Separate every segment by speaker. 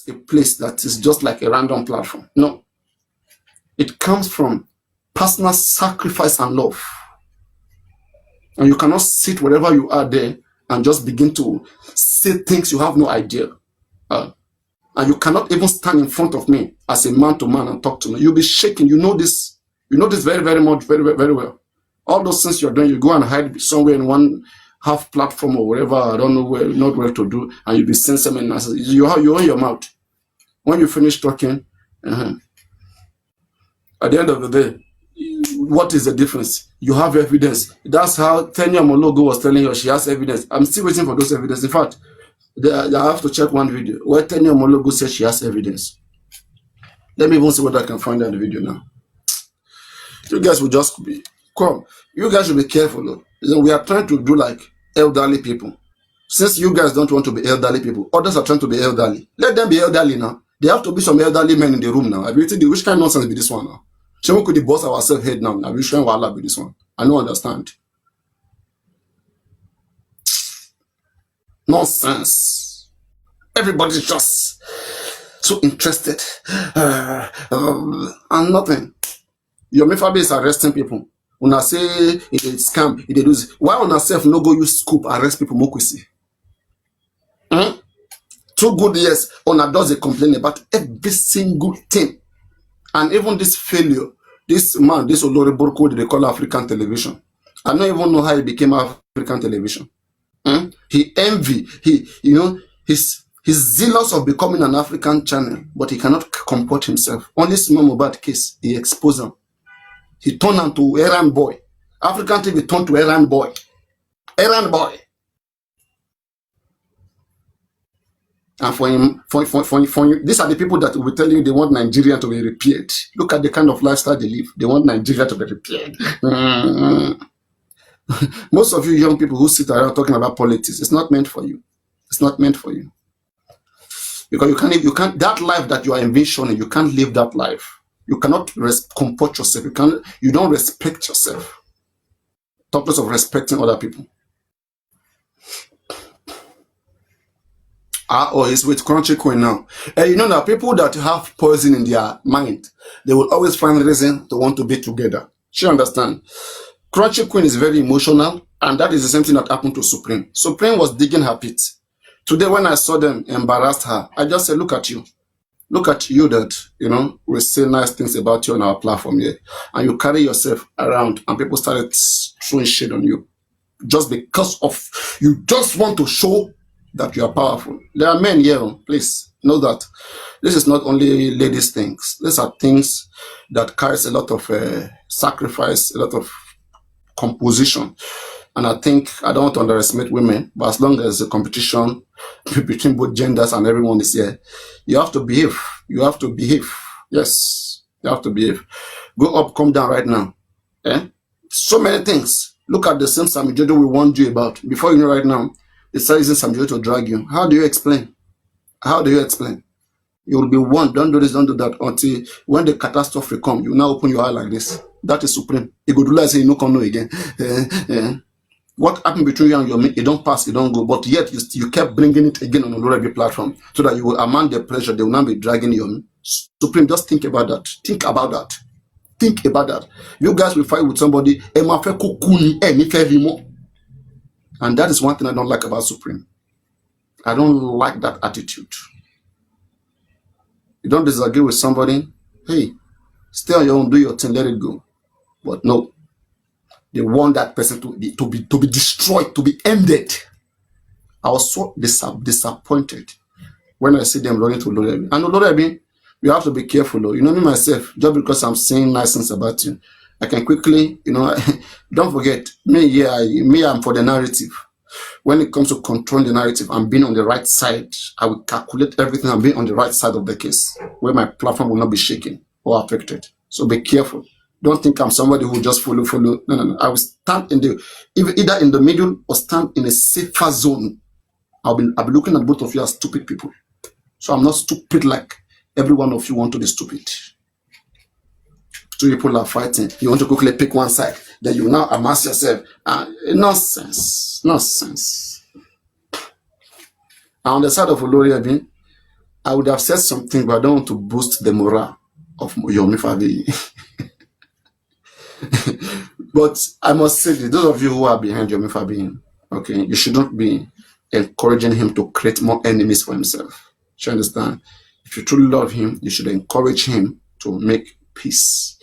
Speaker 1: a place that is just like a random platform. No. It comes from personal sacrifice and love. And you cannot sit wherever you are there and just begin to say things you have no idea. And you cannot even stand in front of me as a man to man and talk to me. You'll be shaking. You know this. You know this very, very much, very, very, very well. All those things you're doing, you go and hide somewhere in one half platform or wherever, I don't know where, not where to do, and you'll be saying something nonsense. You own your mouth. When you finish talking, at the end of the day, what is the difference? You have evidence. That's how Tanya Mologo was telling you she has evidence. I'm still waiting for those evidence. In fact, I have to check one video where Tanya Mologo says she has evidence. Let me even see what I can find in the video now. You guys will just be, come. You guys should be careful. We are trying to do like elderly people. Since you guys don't want to be elderly people, others are trying to be elderly. Let them be elderly now. There have to be some elderly men in the room now. Which kind of nonsense be this one now? So we could boss ourselves head now. Now we showing wala be this one. I don't understand. Nonsense. Everybody's just so interested. And nothing. Your Mefabe is arresting people. Una say it is scam, it is. Why on herself no go use scoop arrest people more quickly? 2 good years, Ona does a complain about every single thing. And even this failure, this man, this Olore Borko, they call African television. I don't even know how he became African television. He envy, he's zealous of becoming an African channel, but he cannot comport himself. Only small Mohbad case, he exposed him. He turned into errand boy. African TV turned to errand boy. Errand boy. And for him, these are the people that will tell you they want Nigeria to be repaired. Look at the kind of lifestyle they live. They want Nigeria to be repaired. Most of you young people who sit around talking about politics, it's not meant for you. It's not meant for you. Because you can't, that life that you are envisioning, you can't live that life. You cannot comport yourself. You don't respect yourself. Purpose of respecting other people. It's with Crunchy Queen now. And you know that people that have poison in their mind, they will always find a reason to want to be together. She understand. Crunchy Queen is very emotional, and that is the same thing that happened to Supreme. Supreme was digging her pit. Today when I saw them embarrassed her, I just said, look at you. Look at you that, we say nice things about you on our platform here. And you carry yourself around and people started throwing shade on you. Just because of, you just want to show that you are powerful. There are men here, please know that. This is not only ladies' things. These are things that carries a lot of sacrifice, a lot of composition. And I think, I don't want to underestimate women, but as long as the competition between both genders and everyone is here, you have to behave. You have to behave. Yes, you have to behave. Go up, come down right now. So many things. Look at the same Sammy Jojo we warned you about. Before you know right now, they start using Sammy Jojo to drag you. How do you explain? How do you explain? You will be warned, don't do this, don't do that, until when the catastrophe comes, you now open your eye like this. That is Supreme. You go do like say you no come no again. What happened between you and your mate? You don't pass, you don't go, but yet you kept bringing it again on a every platform so that you will amount the pressure. They will not be dragging you. Supreme, just think about that. Think about that. Think about that. You guys will fight with somebody, and that is one thing I don't like about Supreme. I don't like that attitude. You don't disagree with somebody, hey, stay on your own, do your thing, let it go. But no. They want that person to be destroyed, to be ended. I was so disappointed when I see them running to Olorebi. And Olorebi, you have to be careful though. You know me myself, just because I'm saying nice things about you, I can quickly, don't forget, I'm for the narrative. When it comes to controlling the narrative and being on the right side, I will calculate everything and be on the right side of the case, where my platform will not be shaken or affected. So be careful. Don't think I'm somebody who just follow. No. I will stand either in the middle or stand in a safer zone. I'll be looking at both of you as stupid people. So I'm not stupid like every one of you want to be stupid. Two people are fighting. You want to quickly pick one side. Then you now amass yourself. Nonsense. And on the side of Olorebi, I would have said something, but I don't want to boost the morale of Yomi Fabi. But I must say that those of you who are behind Yomi Fabi, okay, you should not be encouraging him to create more enemies for himself. You understand? If you truly love him, you should encourage him to make peace.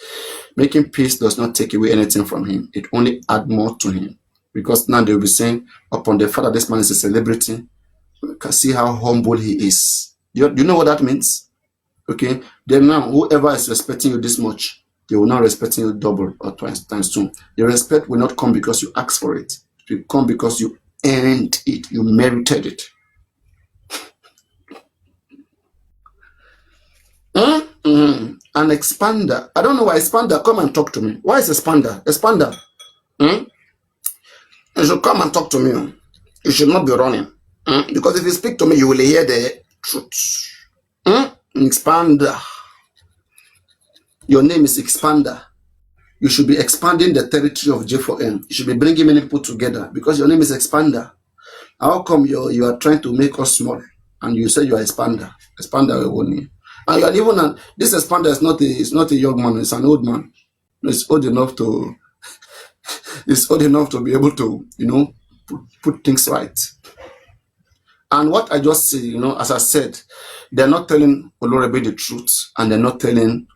Speaker 1: Making peace does not take away anything from him. It only adds more to him. Because now they will be saying, upon the fact that this man is a celebrity, you can see how humble he is. You know what that means? Okay? Then now, whoever is respecting you this much, they will not respect you double or twice times two. The respect will not come because you asked for it. It will come because you earned it. You merited it. An expander. I don't know why expander. Come and talk to me. Why is expander? Expander. You should come and talk to me. You should not be running. Because if you speak to me, you will hear the truth. Expander. Your name is Expander. You should be expanding the territory of J4M. You should be bringing many people together because your name is Expander. How come you are trying to make us small and you say you are Expander? Expander only. And you are even this Expander is not a young man. It's an old man. It's old enough to be able to put things right. And what I just say, as I said, they're not telling Olorebe the truth, and they're not telling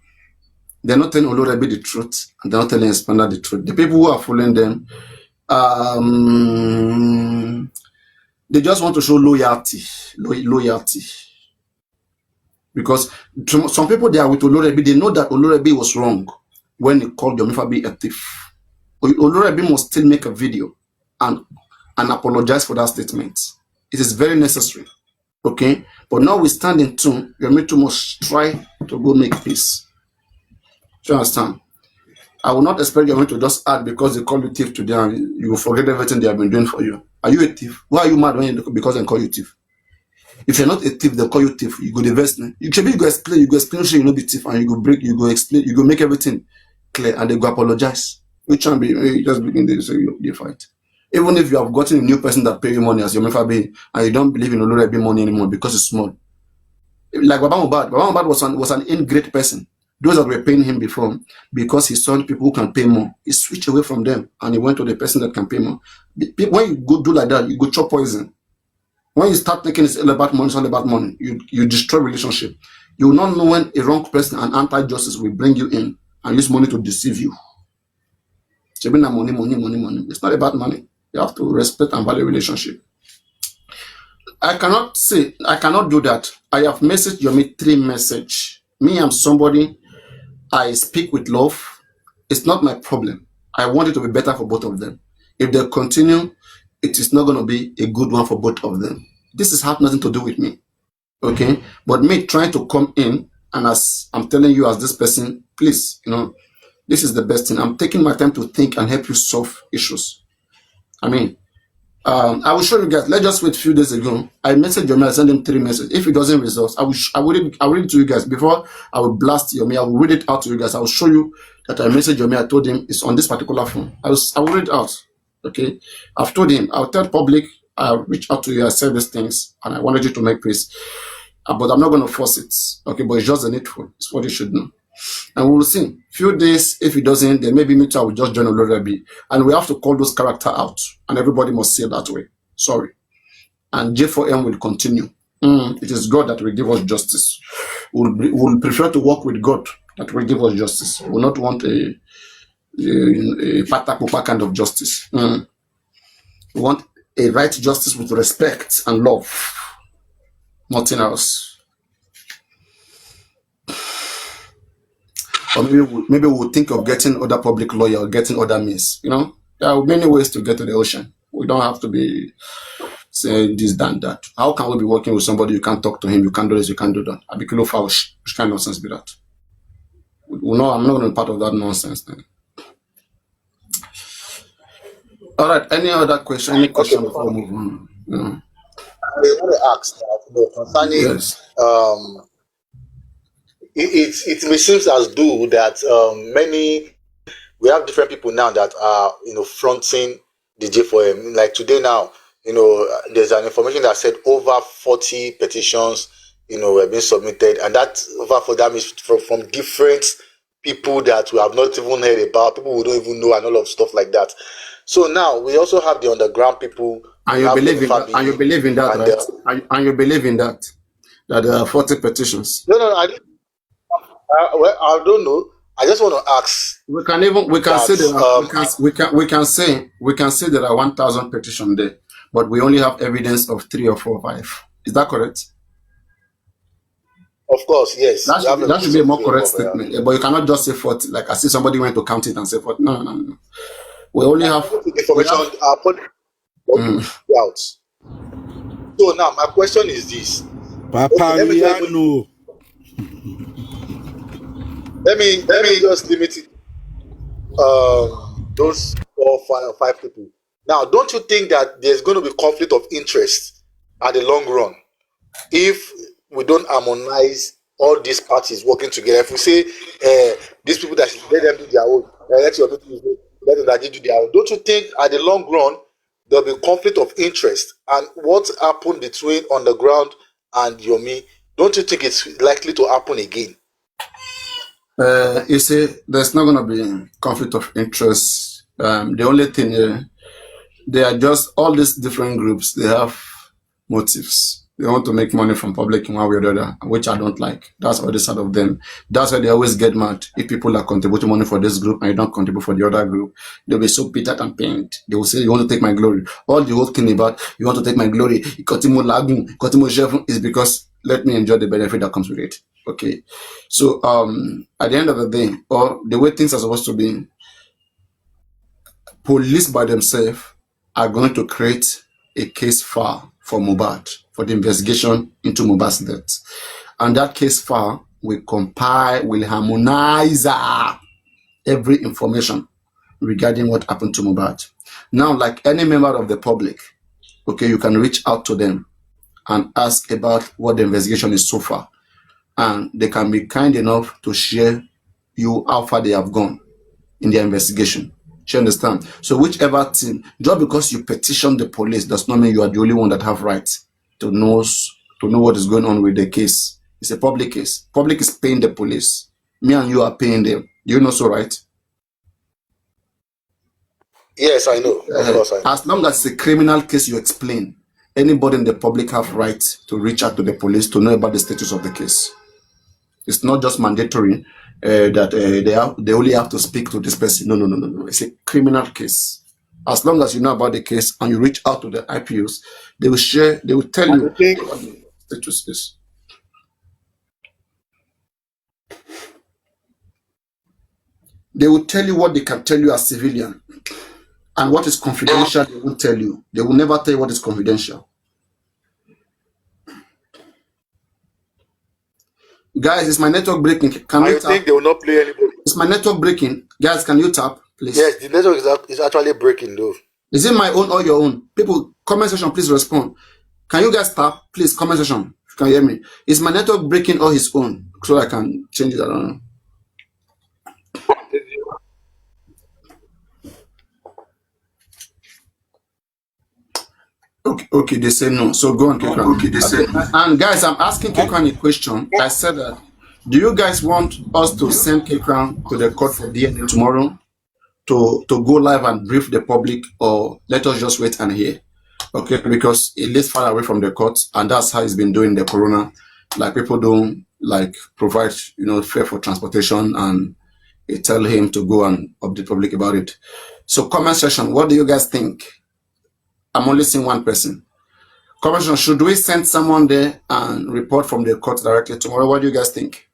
Speaker 1: Olorebe the truth, and they're not telling Expander the truth. The people who are following them, they just want to show loyalty. Because some people they are with Olorebe, they know that Olorebe was wrong when he called Yomi Fabi a thief. Olorebe must still make a video and apologize for that statement. It is very necessary. Okay? But now we stand in tune. Yomi too must try to go make peace. Do you understand? I will not expect Yomi to just add because they call you thief today and you will forget everything they have been doing for you. Are you a thief? Why are you mad because they call you thief? If you're not a thief, they call you thief. You go divest. You go explain, so you know the thief, and you go explain, you go make everything clear, and they go apologize. Which one be you just begin to say you fight. Even if you have gotten a new person that pay you money as your Mefabi, and you don't believe in Olorebe money anymore because it's small. Like Baba Mohbad was an ingrate person. Those that were paying him before, because he saw people who can pay more, he switched away from them and he went to the person that can pay more. When you go do like that, you go chop poison. When you start thinking it's all about money, you destroy relationship. You will not know when a wrong person and anti-justice will bring you in and use money to deceive you. Money. It's not about money. You have to respect and value relationship. I cannot do that. I have messaged Yomi 3 message. Me, I'm somebody, I speak with love. It's not my problem. I want it to be better for both of them. If they continue, it is not going to be a good one for both of them. This has nothing to do with me. Okay? But me trying to come in, and as I'm telling you as this person, please, this is the best thing. I'm taking my time to think and help you solve issues. I mean, I will show you guys. Let's just wait a few days ago. I messaged Yomi, I sent him 3 messages. If it doesn't resolve, I will read it to you guys. Before I will blast Yomi, I will read it out to you guys. I will show you that I messaged Yomi. I told him it's on this particular phone. I will read it out. Okay? I've told him, I'll tell public, I'll reach out to you, I said these things, and I wanted you to make peace. But I'm not going to force it. Okay? But it's just the needful. It's what you should know. And we will see. Few days, if it doesn't, then maybe me too, I will just join Olorebe. And we have to call those characters out. And everybody must see it that way. Sorry. And J4M will continue. It is God that will give us justice. We'll prefer to work with God that will give us justice. We will not want a patapopa kind of justice. We want a right justice with respect and love. Nothing else. Or maybe we'll think of getting other public lawyer or getting other means. There are many ways to get to the ocean. We don't have to be saying this, that. How can we be working with somebody you can't talk to him, you can't do this, you can't do that? Which kind of nonsense be that? No, I'm not going to be part of that nonsense then. All right, any other question? Any question before we move on?
Speaker 2: I want to ask concerning
Speaker 1: yes.
Speaker 2: It may seem as though that we have different people now that are fronting the J4M. Like today now, there's an information that said over 40 petitions were being submitted, and that over for them is from different people that we have not even heard about, people we don't even know, and all of stuff like that. So now we also have the underground people.
Speaker 1: And
Speaker 2: We
Speaker 1: you
Speaker 2: have
Speaker 1: believe
Speaker 2: Femi
Speaker 1: in that, and you
Speaker 2: Fabi,
Speaker 1: believe in that,
Speaker 2: and
Speaker 1: right? And you believe in that, that there are 40 petitions.
Speaker 2: no, no, well, I don't know. I just want to ask
Speaker 1: We can
Speaker 2: that
Speaker 1: say there are, we can say there are 1,000 petitions there, but we only have evidence of 3 or 4 or 5. Is that correct?
Speaker 2: of course, yes, we have
Speaker 1: That should
Speaker 2: evidence
Speaker 1: be a
Speaker 2: of
Speaker 1: more
Speaker 2: three or
Speaker 1: correct
Speaker 2: four. Yeah.
Speaker 1: statement. But you cannot just say 40, like I see somebody went to count it and say 40. No, no, no, no. We only have we
Speaker 2: Information
Speaker 1: have
Speaker 2: okay, out. So now my question is this. Okay,
Speaker 3: Papariano.
Speaker 2: let me just limit it those 4 5 people. Now, don't you think that there's going to be conflict of interest at the long run if we don't harmonize all these parties working together? If we say these people that should let them do their own, let your people let them that do their own, don't you think at the long run there'll be conflict of interest? And what happened between underground and Yomi? Don't you think it's likely to happen again?
Speaker 1: you see, there's not going to be conflict of interest. The only thing, they are just all these different groups. They have motives. They want to make money from public in one way or the other, which I don't like. That's all the side of them. That's why they always get mad if people are contributing money for this group and you don't contribute for the other group. They'll be so bitter and pained. They will say, "You want to take my glory." All the whole thing about you want to take my glory, is because let me enjoy the benefit that comes with it. Okay. So at the end of the day, or the way things are supposed to be, police by themselves are going to create a case file for Mohbad for the investigation into Mohbad's death. And that case file will compile, will harmonize every information regarding what happened to Mohbad. Now, like any member of the public, okay, you can reach out to them and ask about what the investigation is so far. And they can be kind enough to share you how far they have gone in their investigation. You understand? So whichever team, just because you petition the police does not mean you are the only one that have rights to know what is going on with the case. It's a public case. Public is paying the police. Me and you are paying them. Do you know so, right?
Speaker 2: Yes, I know. Of course, I know.
Speaker 1: As long as it's a criminal case, you explain. Anybody in the public have right to reach out to the police to know about the status of the case. It's not just mandatory that they only have to speak to this person. No, no, no, no, no. It's a criminal case. As long as you know about the case and you reach out to the IPOs, they will share. They will tell you what the status is. They will tell you what they can tell you as civilian, and what is confidential. They won't tell you. They will never tell you what is confidential. Guys, is my network breaking? Can
Speaker 2: I
Speaker 1: you
Speaker 2: think
Speaker 1: tap?
Speaker 2: they will not play anybody.
Speaker 1: Is my network breaking? Guys, can you tap, please?
Speaker 2: Yes, the network is actually breaking though.
Speaker 1: Is it my own or your own? People, comment section, please respond. Can you guys tap? Please, comment section. If you can hear me. Is my network breaking or his own? So I can change it. I don't know. Okay, they say no. So go on, Kekran. Okay, they say no. And guys, I'm asking Kekran a question. I said that, do you guys want us to send Kekran to the court for DNA tomorrow to go live and brief the public, or let us just wait and hear? Okay, because it lives far away from the court, and that's how he's been doing the corona. Like people don't like provide, fare for transportation, and they tell him to go and update public about it. So comment section, what do you guys think? I'm only seeing one person. Comment section, should we send someone there and report from the court directly tomorrow? What do you guys think?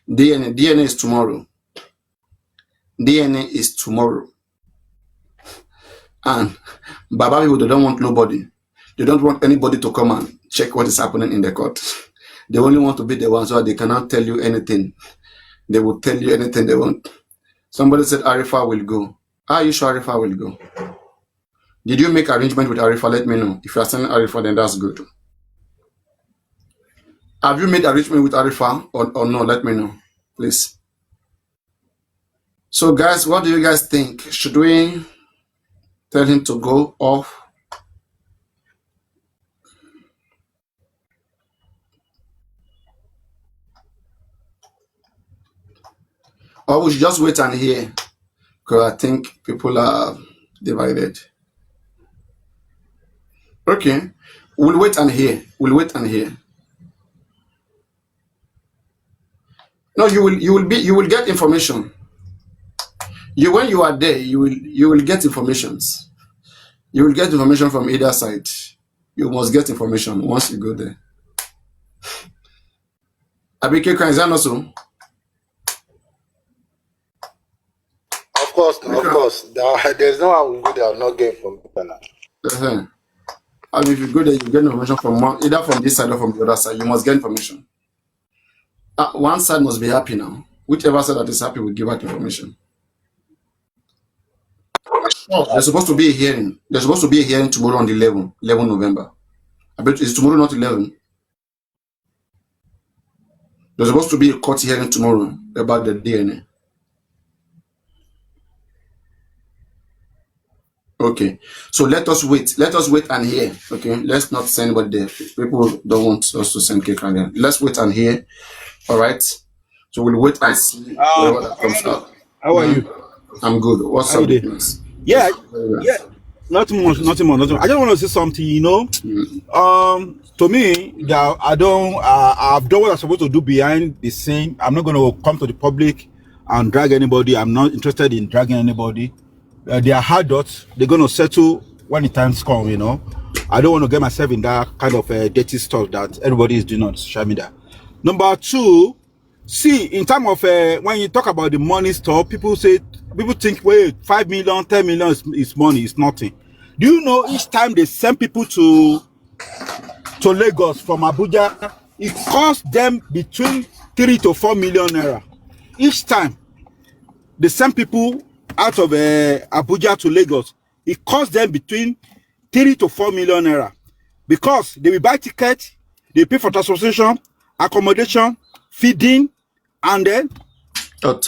Speaker 1: DNA is tomorrow. DNA is tomorrow. And Baba people, they don't want nobody. They don't want anybody to come and check what is happening in the court. They only want to be the ones who they cannot tell you anything. They will tell you anything they want. Somebody said Arifa will go. Are you sure Arifa will go? Did you make arrangement with Arifa? Let me know. If you are sending Arifa, then that's good. Have you made arrangement with Arifa or no? Let me know, please. So guys, what do you guys think? Should we tell him to go off? Or we should just wait and hear, because I think people are divided. Okay, we'll wait and hear. We'll wait and hear. No, you will get information. You when you are there, you will get informations. You will get information from either side. You must get information once you go there. Abike, is that not so?
Speaker 2: Of course, of course. There's no one will go there and not get from people.
Speaker 1: Uh-huh. And if you go there, you get information from either from this side or from the other side. You must get information. One side must be happy now. Whichever side that is happy will give out information. Oh, there's supposed to be a hearing. There's supposed to be a hearing tomorrow on the 11 November. I bet it's tomorrow, not 11. There's supposed to be a court hearing tomorrow about the DNA. Okay, so let us wait. Let us wait and hear. Okay, let's not send anybody there. People don't want us to send cake and then. Let's wait and hear. All right. So we'll wait and see whatever that comes out.
Speaker 3: How are you?
Speaker 1: I'm good. What's
Speaker 3: How
Speaker 1: up?
Speaker 3: you doing? Yeah, yeah. Nothing much. I just want to say something. To me, I've done what I'm supposed to do behind the scene. I'm not going to come to the public and drag anybody. I'm not interested in dragging anybody. They are adults. They're going to settle when the times come. I don't want to get myself in that kind of dirty stuff that everybody is doing on social media. Number two, see, in terms of when you talk about the money stuff, people think, wait, 5 million, 10 million is money, it's nothing. Do you know each time they send people to Lagos from Abuja, it costs them between 3 to 4 million naira. Each time they send people out of Abuja to Lagos, it costs them between 3 to 4 million naira. Because they will buy tickets, they pay for transportation, accommodation, feeding, and then
Speaker 1: just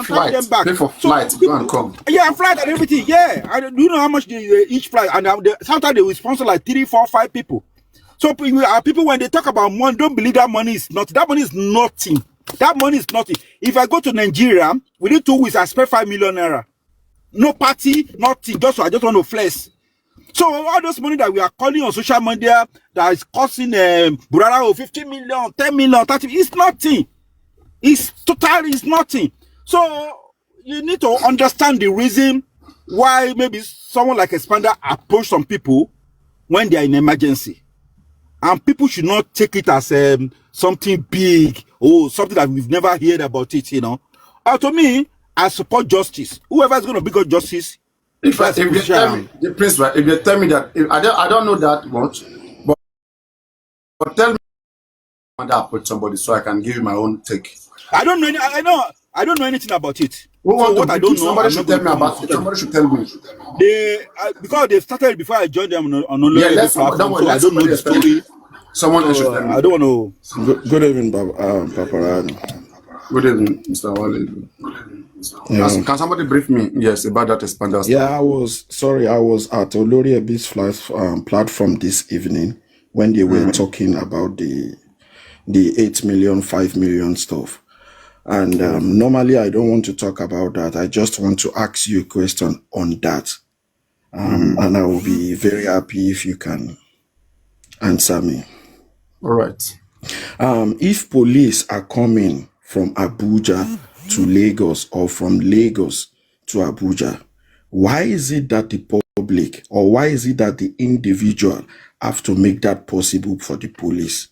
Speaker 3: flight them back.
Speaker 1: Pay for flight, go and come.
Speaker 3: Yeah, and flight and everything. Yeah, and do you know how much each flight? And sometimes they will sponsor like 3, 4, 5 people. So people when they talk about money, don't believe that money is nothing. That money is nothing. That money is nothing. If I go to Nigeria within 2 weeks, I spend 5 million naira. No party, nothing. I just want to flex. So all those money that we are calling on social media that is costing Burara 15 million, 10 million, 30, it's nothing. It's nothing. So you need to understand the reason why maybe someone like Expander approach some people when they are in emergency. And people should not take it as something big or something that we've never heard about it, To me, I support justice. Whoever is going to bring justice.
Speaker 1: If you tell me, the prince, right? If you tell me that, I don't know that much, but tell me that I put somebody so I can give you my own take.
Speaker 3: I don't know. I don't know anything about it.
Speaker 1: What I don't know, somebody should tell me about it. Somebody should tell me.
Speaker 3: Because they started before I joined them on
Speaker 1: yeah, platform, so I don't know the story. Someone else should tell me.
Speaker 3: I don't want to.
Speaker 4: Good evening, Papariano.
Speaker 1: Good evening, Mr. Wale. Yeah. Can somebody brief me? Yes, about that Expander.
Speaker 4: Yeah, I was at Olori Ebis platform this evening when they were talking about the 8 million, 5 million stuff. And normally I don't want to talk about that. I just want to ask you a question on that. And I will be very happy if you can answer me.
Speaker 1: All right.
Speaker 4: If police are coming from Abuja to Lagos or from Lagos to Abuja, why is it that the public or why is it that the individual have to make that possible for the police?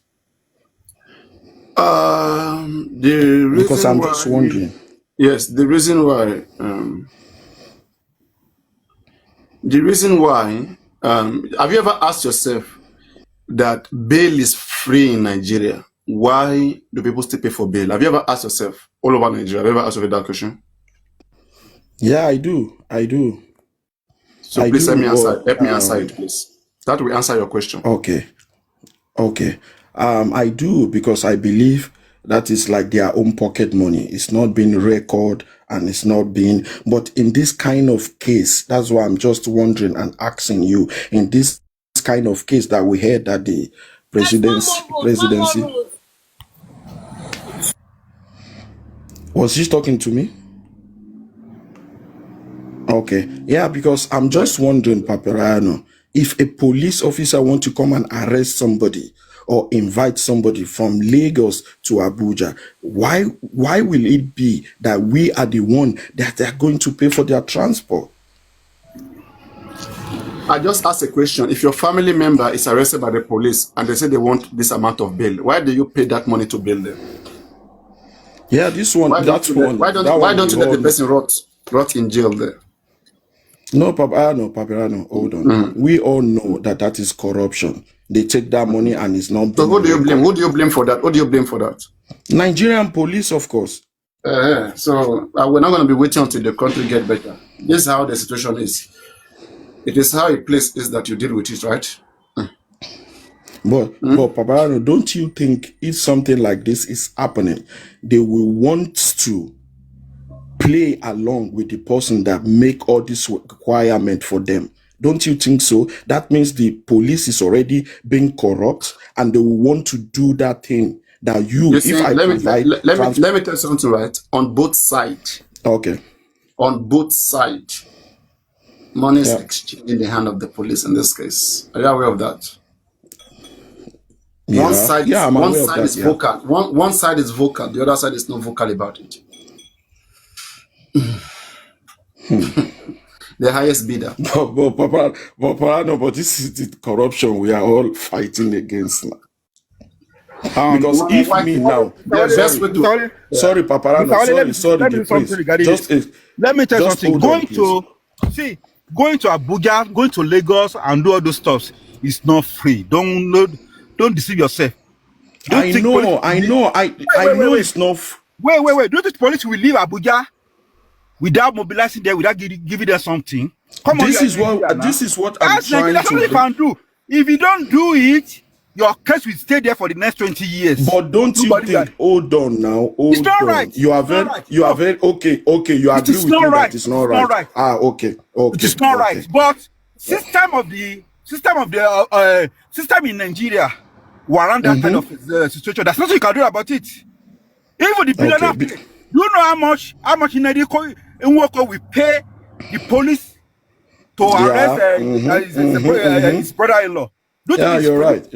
Speaker 1: Because
Speaker 4: I'm just wondering.
Speaker 1: Yes, the reason why. Have you ever asked yourself that bail is free in Nigeria? Why do people still pay for bail? Have you ever asked yourself all over Nigeria? Have you ever asked yourself that question?
Speaker 4: Yeah, I do.
Speaker 1: So please let me answer. Help me answer it, please. That will answer your question.
Speaker 4: Okay. I do, because I believe that is like their own pocket money. It's not being recorded and it's not being, but in this kind of case, that's why I'm just wondering and asking you, in this kind of case that we heard that the presidency. Was he talking to me? Okay. Yeah, because I'm just wondering, Papariano, if a police officer want to come and arrest somebody or invite somebody from Lagos to Abuja, why will it be that we are the one that they're going to pay for their transport?
Speaker 1: I just asked a question. If your family member is arrested by the police and they say they want this amount of bail, why do you pay that money to bail them?
Speaker 4: Yeah, this one,
Speaker 1: Why don't you let the person rot in jail there?
Speaker 4: No, Papariano, hold on. We all know that is corruption. They take that money and it's not.
Speaker 1: So who do you blame? Who do you blame for that? Who do you blame for that?
Speaker 4: Nigerian police, of course.
Speaker 1: So we're not going to be waiting until the country get better. This is how the situation is. It is how a place is that you deal with it, right?
Speaker 4: But Papariano, don't you think if something like this is happening, they will want to play along with the person that make all this requirement for them? Don't you think so? That means the police is already being corrupt and they will want to do that thing that
Speaker 1: let me tell you something, right? On both sides.
Speaker 4: Okay.
Speaker 1: On both sides, money is exchanged in the hand of the police in this case. Are you aware of that?
Speaker 4: Yeah.
Speaker 1: One side is
Speaker 4: yeah.
Speaker 1: vocal. One side is vocal. The other side is not vocal about it. The highest bidder.
Speaker 4: But this is the corruption we are all fighting against now. Because sorry, Papariano, sorry,
Speaker 3: let me tell you something. Going to Abuja, going to Lagos and do all those stuff is not free. Don't deceive yourself.
Speaker 4: I know it's not.
Speaker 3: Wait. Do you think the police will leave Abuja without mobilizing them, without giving them something? Come on,
Speaker 4: this is what I'm trying
Speaker 3: that's what you can do. If you don't do it, your case will stay there for the next 20 years.
Speaker 4: But don't you think? Hold on now.
Speaker 3: It's not right.
Speaker 4: You are very okay. You agree with me that it's not right. Okay.
Speaker 3: It is not right. But system in Nigeria warrant that kind of situation. There's nothing you can do about it. Even the billionaire, you know how much in Nwoko we pay the police to arrest his brother-in-law.
Speaker 4: Yeah, you're right.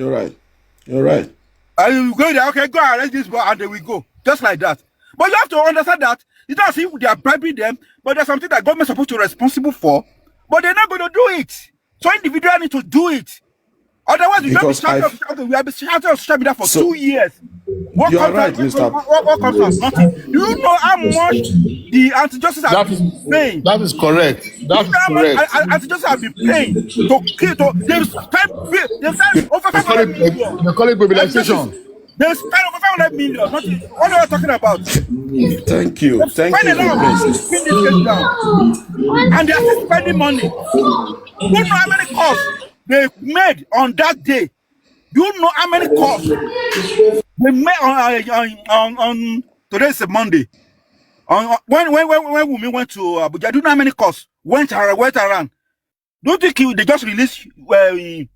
Speaker 3: And you go there, okay, go arrest this boy, and then we go. Just like that. But you have to understand that it's not as if they are bribing them, but there's something that government is supposed to be responsible for, but they're not going to do it. So individuals need to do it. Otherwise, we have been shouting on social media for 2 years.
Speaker 4: You are right, Mr.
Speaker 3: What comes from nothing? Do you know how much the anti-justice have been paying?
Speaker 2: That is correct.
Speaker 3: Anti-justice have been paying to kill. They've spent over 500 million.
Speaker 2: They call it mobilization.
Speaker 3: They spent over 500 million. What are you talking about?
Speaker 4: Thank you. Thank you.
Speaker 3: And they are still spending money. You know how many costs they made on that day? You know how many costs they made on today's Monday. When Wumi went to Abuja, do you know how many costs went around? Don't think they just released Wumi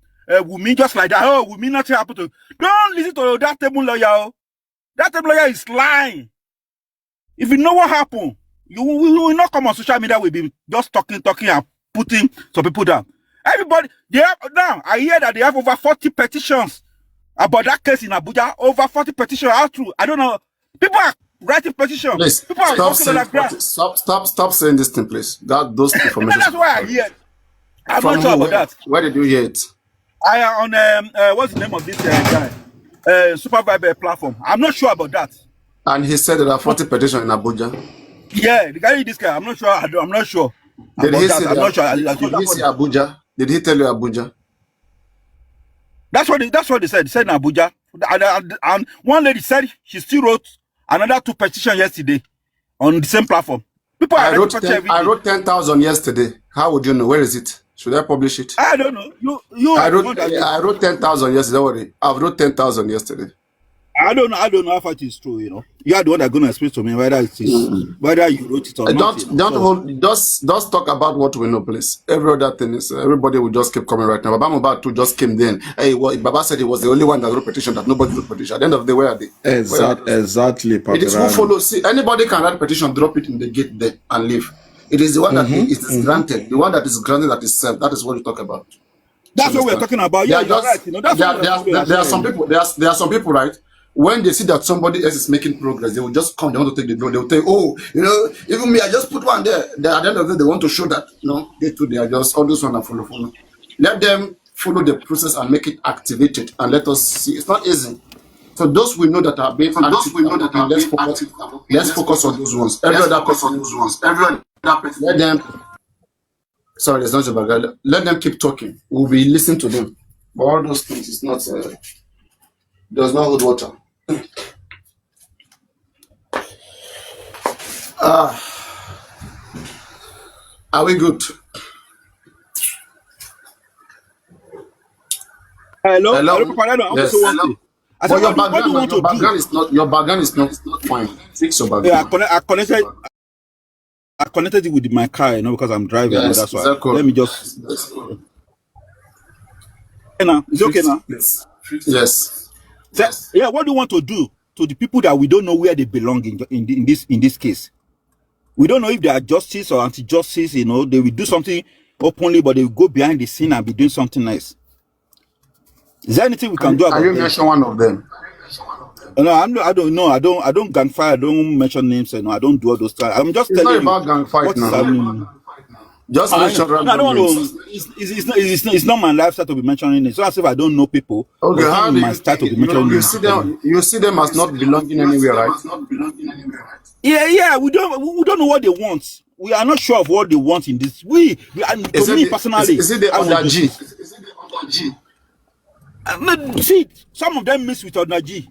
Speaker 3: just like that? Oh, Wumi nothing happened to. Don't listen to that table lawyer. That table lawyer is lying. If you know what happened, you will not come on social media. We'll be just talking and putting some people down. Everybody, now I hear that they have over 40 petitions about that case in Abuja. Over 40 petitions. How true? I don't know. People are writing petitions.
Speaker 1: Please,
Speaker 3: people are talking on the ground.
Speaker 1: Stop saying this thing, please. Those information.
Speaker 3: That's why I hear. I'm not sure about that.
Speaker 1: Where did you hear it?
Speaker 3: I am on what's the name of this guy? Super Vibe platform. I'm not sure about that.
Speaker 1: And he said there are 40 petitions in Abuja.
Speaker 3: Yeah, the guy, this guy. I'm not sure. I'm not sure.
Speaker 1: Did he say Abuja? Did he tell you Abuja?
Speaker 3: That's what they said. They said in Abuja. And one lady said she still wrote another 2 petitions yesterday on the same platform. People
Speaker 1: I wrote 10,000 yesterday. How would you know? Where is it? Should I publish it?
Speaker 3: I don't know. I
Speaker 1: wrote 10,000 yesterday. Don't worry. I wrote 10,000 yesterday.
Speaker 3: I don't know. I don't know how far it is true. You know, you are the one that's going to explain to me whether it is whether you wrote it or not. You know?
Speaker 1: Don't hold. Just talk about what we know, please. Every other thing is everybody will just keep coming right now. Baba Mohbad too just came then. Hey, Baba said he was the only one that wrote petition, that nobody wrote petition. At the end of the day, where are they?
Speaker 4: Exactly,
Speaker 1: It is who follows. See, anybody can write petition, drop it in the gate there, and leave. It is the one that is granted. The one that is granted, that is served. That is what we talk about.
Speaker 3: That's what we're talking about. Yeah, you're right. You know, that's
Speaker 1: there are some people. There are some people, right? When they see that somebody else is making progress, they will just come. They want to take the glory. They will say, "Oh, you know, even me, I just put one there." At the end of the day, they want to show that, you know, they too, they are just all those one and follow. Let them follow the process and make it activated, and let us see. It's not easy. So those we know that are being active, let's focus on those ones. Every other person, let them. Sorry, it's not about that. Let them keep talking. We'll be listening to them. But all those things is not. Does not hold water. Are we good?
Speaker 3: Hello,
Speaker 1: Hello?
Speaker 3: Papariano.
Speaker 1: Yes.
Speaker 3: I said,
Speaker 1: But
Speaker 3: what do you want to do?
Speaker 1: your background is not fine. Fix your background.
Speaker 3: Yeah, I connected it with my car, you know, because I'm driving.
Speaker 1: Yes,
Speaker 3: That's why.
Speaker 1: exactly.
Speaker 3: Let me just. Okay now. It's okay now.
Speaker 1: Yes.
Speaker 3: Yeah, what do you want to do to the people that we don't know where they belong in this case? We don't know if they are justice or anti-justice. You know, they will do something openly, but they will go behind the scene and be doing something nice. Is there anything we can do about it?
Speaker 1: Can you mention one of them?
Speaker 3: No, I don't know. I don't gunfire. I don't mention names. You know, I don't do all those things. I'm just
Speaker 1: It's
Speaker 3: telling
Speaker 1: not
Speaker 3: you.
Speaker 1: about gunfight now. Just mention
Speaker 3: No, I don't know. It's not my lifestyle to be mentioning it. So as if I don't know people.
Speaker 1: Okay, how do
Speaker 3: my style to be mentioning
Speaker 1: you see them as not belonging anywhere, right?
Speaker 3: Yeah. We don't know what they want. We are not sure of what they want in this. To me personally,
Speaker 1: is it the under G?
Speaker 3: See, some of them mix with under G.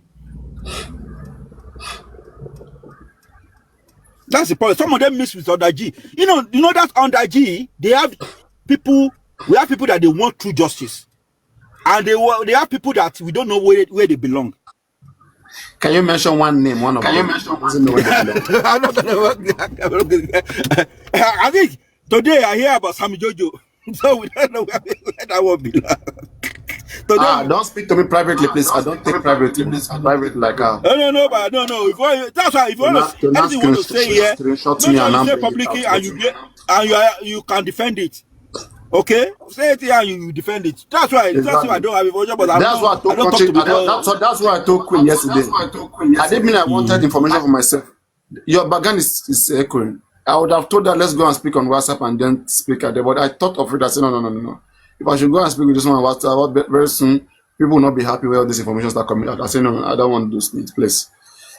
Speaker 3: That's the point. Some of them mix with under G. You know that under G, they have people. We have people that they want true justice, and they have people that we don't know where they belong.
Speaker 1: Can you mention one name? One of them. Doesn't know where they belong.
Speaker 3: I'm not gonna. I think today I hear about Sammy Jojo, so we don't know where that one belong.
Speaker 1: Don't speak to me privately, please. I don't take privately. Private like
Speaker 3: No. That's why if you want to anything you want to say here, make sure you say publicly and you can defend it. Okay, say it here and you defend it. That's why. Exactly. That's why I don't have information, but
Speaker 1: that's why I told Queen yesterday. I didn't mean I wanted information for myself. Your background is echoing. I would have told her let's go and speak on WhatsApp and then speak at there, but I thought of it. I said no. If I should go and speak with this one on WhatsApp, very soon people will not be happy where all this information start coming out. I say no, I don't want to do this place.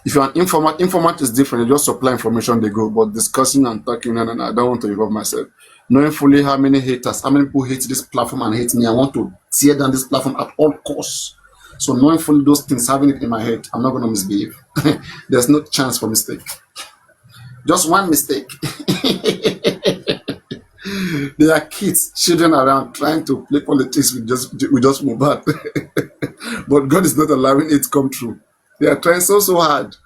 Speaker 1: If you're an informant is different. You just supply information, they go. But discussing and talking, no, I don't want to involve myself. Knowing fully how many people hate this platform and hate me, I want to tear down this platform at all costs. So knowing fully those things, having it in my head, I'm not going to misbehave. There's no chance for mistake. Just one mistake. There are children around trying to play politics with just Mohbad. But God is not allowing it to come true. They are trying so hard.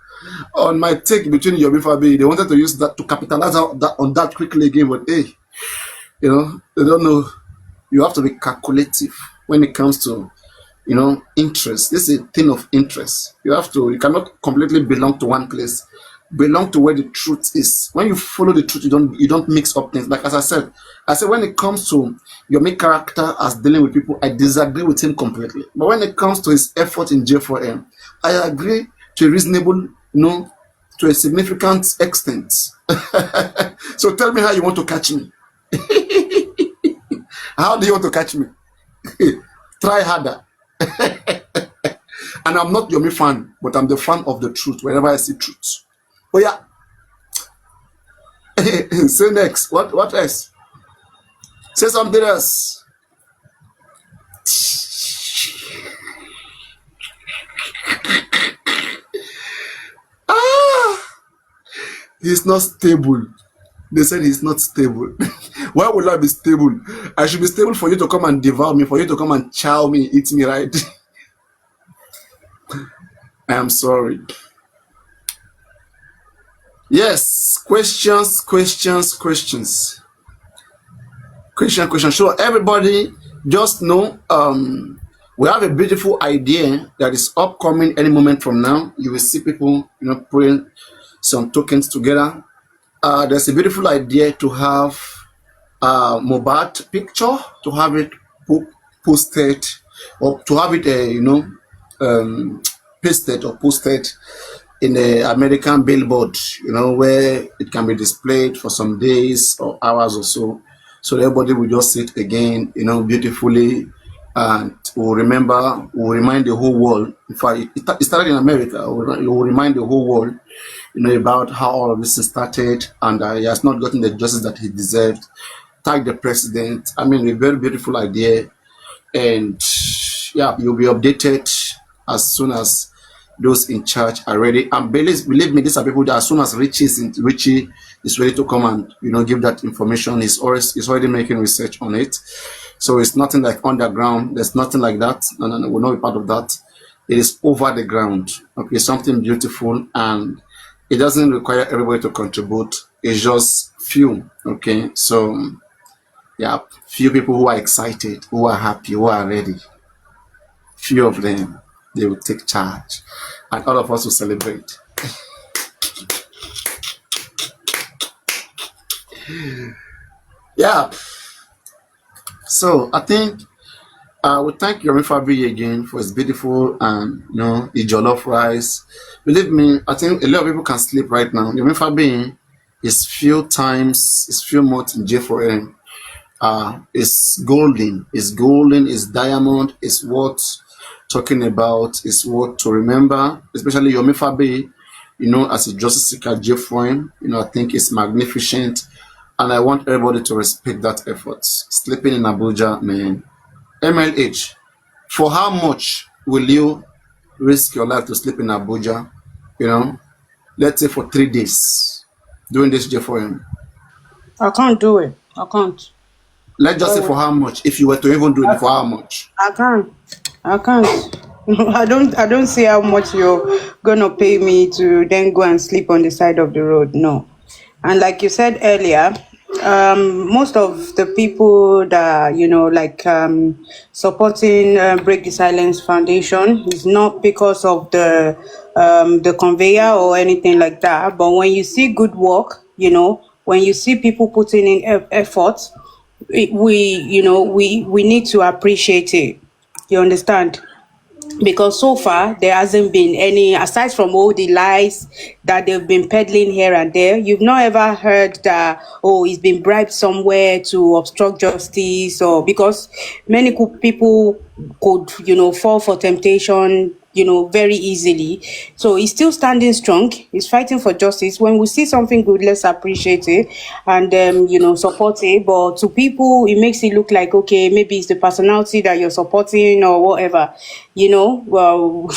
Speaker 1: On my take between Yomi Fabi, they wanted to use that to capitalize on that quickly again, but hey, they don't know. You have to be calculative when it comes to, interest. This is a thing of interest. You cannot completely belong to one place. Belong to where the truth is. When you follow the truth, you don't mix up things. Like as I said when it comes to your main character as dealing with people, I disagree with him completely. But when it comes to his effort in J4M, I agree to a reasonable, to a significant extent. So tell me how you want to catch me. How do you want to catch me? Try harder. And I'm not Yomi fan, but I'm the fan of the truth whenever I see truth. Oh yeah. Say next. What else? Say something else. He's not stable. They said he's not stable. Why would I be stable? I should be stable for you to come and devour me, for you to come and chow me, eat me, right? I'm sorry. Yes, questions, questions, questions. Question. So everybody just know we have a beautiful idea that is upcoming any moment from now. You will see people, putting some tokens together. There's a beautiful idea to have mobile picture, to have it posted, or to have it, um, pasted or posted in the American billboard, where it can be displayed for some days or hours or so. So everybody will just see it again, beautifully, and will remind the whole world. In fact, it started in America. It will remind the whole world, about how all of this started, and he has not gotten the justice that he deserved. Thank the president. I mean, a very beautiful idea, and yeah, you'll be updated as soon as those in charge are ready. And believe me, these are people that as soon as Richie is ready to come and give that information, he's already making research on it. So it's nothing like underground. There's nothing like that. No. We'll not be part of that. It is over the ground. Okay, something beautiful, and it doesn't require everybody to contribute. It's just few. Okay, so yeah, few people who are excited, who are happy, who are ready. Few of them, they will take charge, and all of us will celebrate. Yeah. So I think we thank Yomi Fabi again for his beautiful and the jollof rice. Believe me, I think a lot of people can sleep right now. Yomi Fabi is few months in jail for him. Is golden, is diamond, is worth talking about, is worth to remember, especially Yomi Fabi, as a justice seeker jail for him, I think it's magnificent, and I want everybody to respect that effort. Sleeping in Abuja, man. MLH, for how much will you risk your life to sleep in Abuja? You know, let's say for 3 days doing this jail for him.
Speaker 5: I can't do it. I can't.
Speaker 1: Let's just
Speaker 5: Why
Speaker 1: say
Speaker 5: would
Speaker 1: for how much, if you were to even do it, for how much?
Speaker 5: I can't. I can't. I don't see how much you're gonna pay me to then go and sleep on the side of the road. No. And like you said earlier, most of the people that like supporting Break the Silence Foundation is not because of the conveyor or anything like that. But when you see good work, when you see people putting in effort, we need to appreciate it. You understand? Because so far there hasn't been any, aside from all the lies that they've been peddling here and there. You've not ever heard that, oh, he's been bribed somewhere to obstruct justice, or because many people could fall for temptation very easily. So he's still standing strong, he's fighting for justice. When we see something good, let's appreciate it and support it. But to people, it makes it look like, okay, maybe it's the personality that you're supporting or whatever. Well,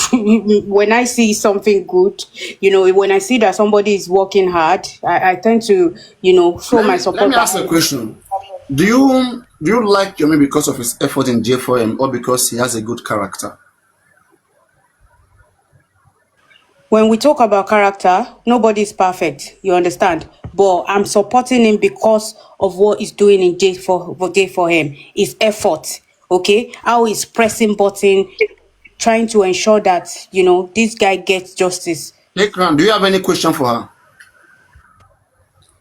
Speaker 5: when I see something good, when I see that somebody is working hard, I tend to show my
Speaker 1: Let
Speaker 5: support
Speaker 1: me ask a
Speaker 5: behind.
Speaker 1: question. Do you like Yomi because of his effort in J4M, or because he has a good character?
Speaker 5: When we talk about character, nobody is perfect, you understand? But I'm supporting him because of what he's doing in J for him. His effort, okay? How he's pressing button, trying to ensure that, this guy gets justice.
Speaker 1: Ekran, do you have any question for her?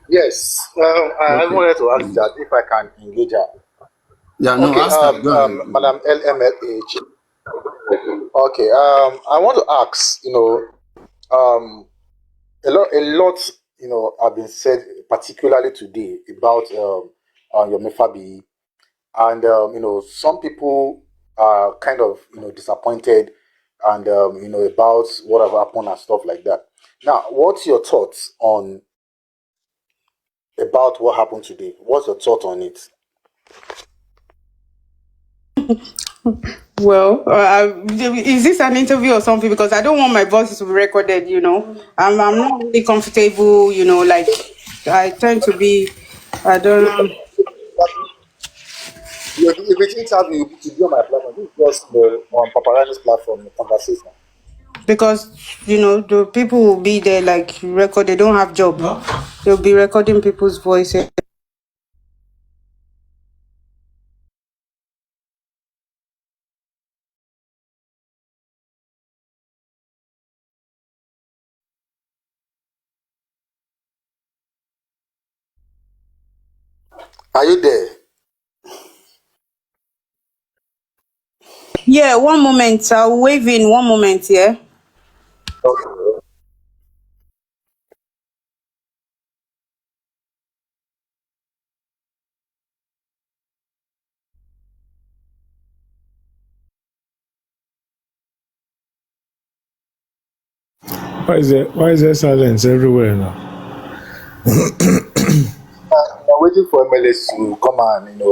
Speaker 2: Yes, I
Speaker 1: Okay.
Speaker 2: wanted to ask that if I can engage her.
Speaker 1: Yeah, no,
Speaker 2: Okay,
Speaker 1: ask her. Go ahead.
Speaker 2: Madam LMLH. Okay, I want to ask, um, a lot, have been said, particularly today, about your Mefabi, and some people are kind of disappointed, and about what have happened and stuff like that. Now, what's your thoughts on about what happened today? What's your thought on it?
Speaker 5: Well, is this an interview or something? Because I don't want my voice to be recorded, I'm not really comfortable, like I tend to be, I don't know.
Speaker 2: If it's interview, to be on my platform, this is just on Papariano's platform, conversation.
Speaker 5: because the people will be there like record. They don't have job. They'll be recording people's voices.
Speaker 2: Are you there?
Speaker 5: Yeah, one moment. I'll wave in 1 moment. Yeah.
Speaker 2: Okay.
Speaker 6: Why is there silence everywhere now?
Speaker 2: I'm waiting for MLS to come and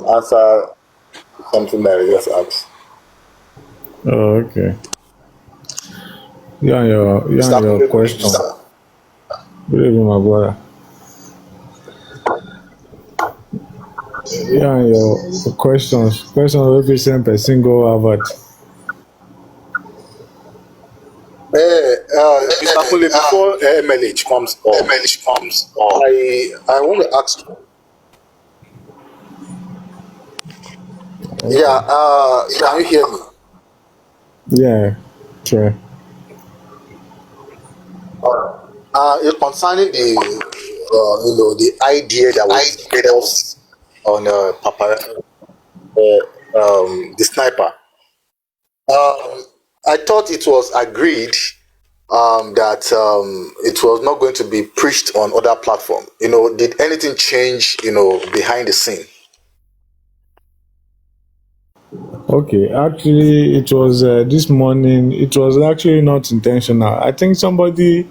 Speaker 2: answer something that I just asked.
Speaker 6: Oh, okay. You and your
Speaker 2: Good evening,
Speaker 6: question.
Speaker 2: sir.
Speaker 6: Good evening, my brother. You and your questions. Questions will be sent per single Harvard.
Speaker 2: Mr. Kunle, before MLH comes on, I want to ask you. Yeah, can you hear me?
Speaker 6: Yeah, sure.
Speaker 2: Concerning the idea that was discussed on the sniper. I thought it was agreed that it was not going to be preached on other platform. Did anything change? Behind the scene.
Speaker 6: Okay, actually, it was this morning. It was actually not intentional. I think somebody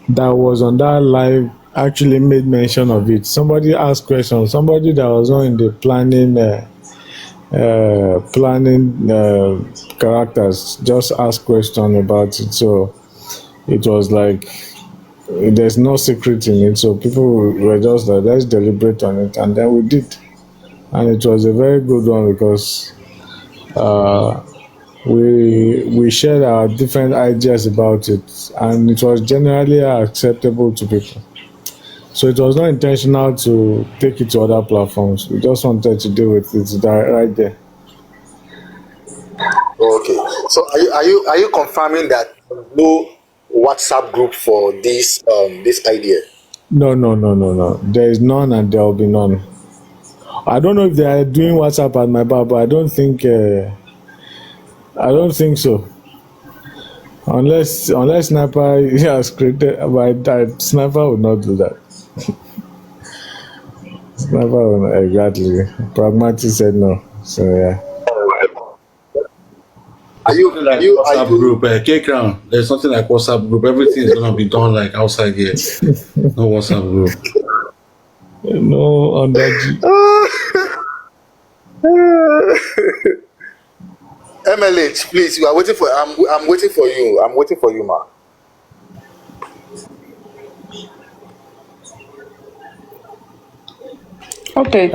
Speaker 6: that was on that live actually made mention of it. Somebody asked questions. Somebody that was on in the planning characters just asked question about it. So it was like there's no secret in it. So people were just like, let's deliberate on it, and then we did, and it was a very good one because we shared our different ideas about it, and it was generally acceptable to people. So it was not intentional to take it to other platforms. We just wanted to deal with it right there.
Speaker 2: Okay. So are you confirming that no WhatsApp group for this idea?
Speaker 6: No. There is none, and there will be none. I don't know if they are doing WhatsApp at my bar, but I don't think so. Unless Sniper has created, but that Sniper would not do that. Sniper will not, exactly. Pragmatic said no. So yeah.
Speaker 2: Are
Speaker 7: There's
Speaker 2: you
Speaker 7: nothing like
Speaker 2: are you are
Speaker 7: WhatsApp
Speaker 2: you
Speaker 7: group. K Crown. There's nothing like WhatsApp group. Everything is gonna be done like outside here. No WhatsApp group.
Speaker 6: No under G.
Speaker 2: MLH, please? You are waiting for. I'm waiting for you. I'm waiting for you, ma.
Speaker 5: Okay.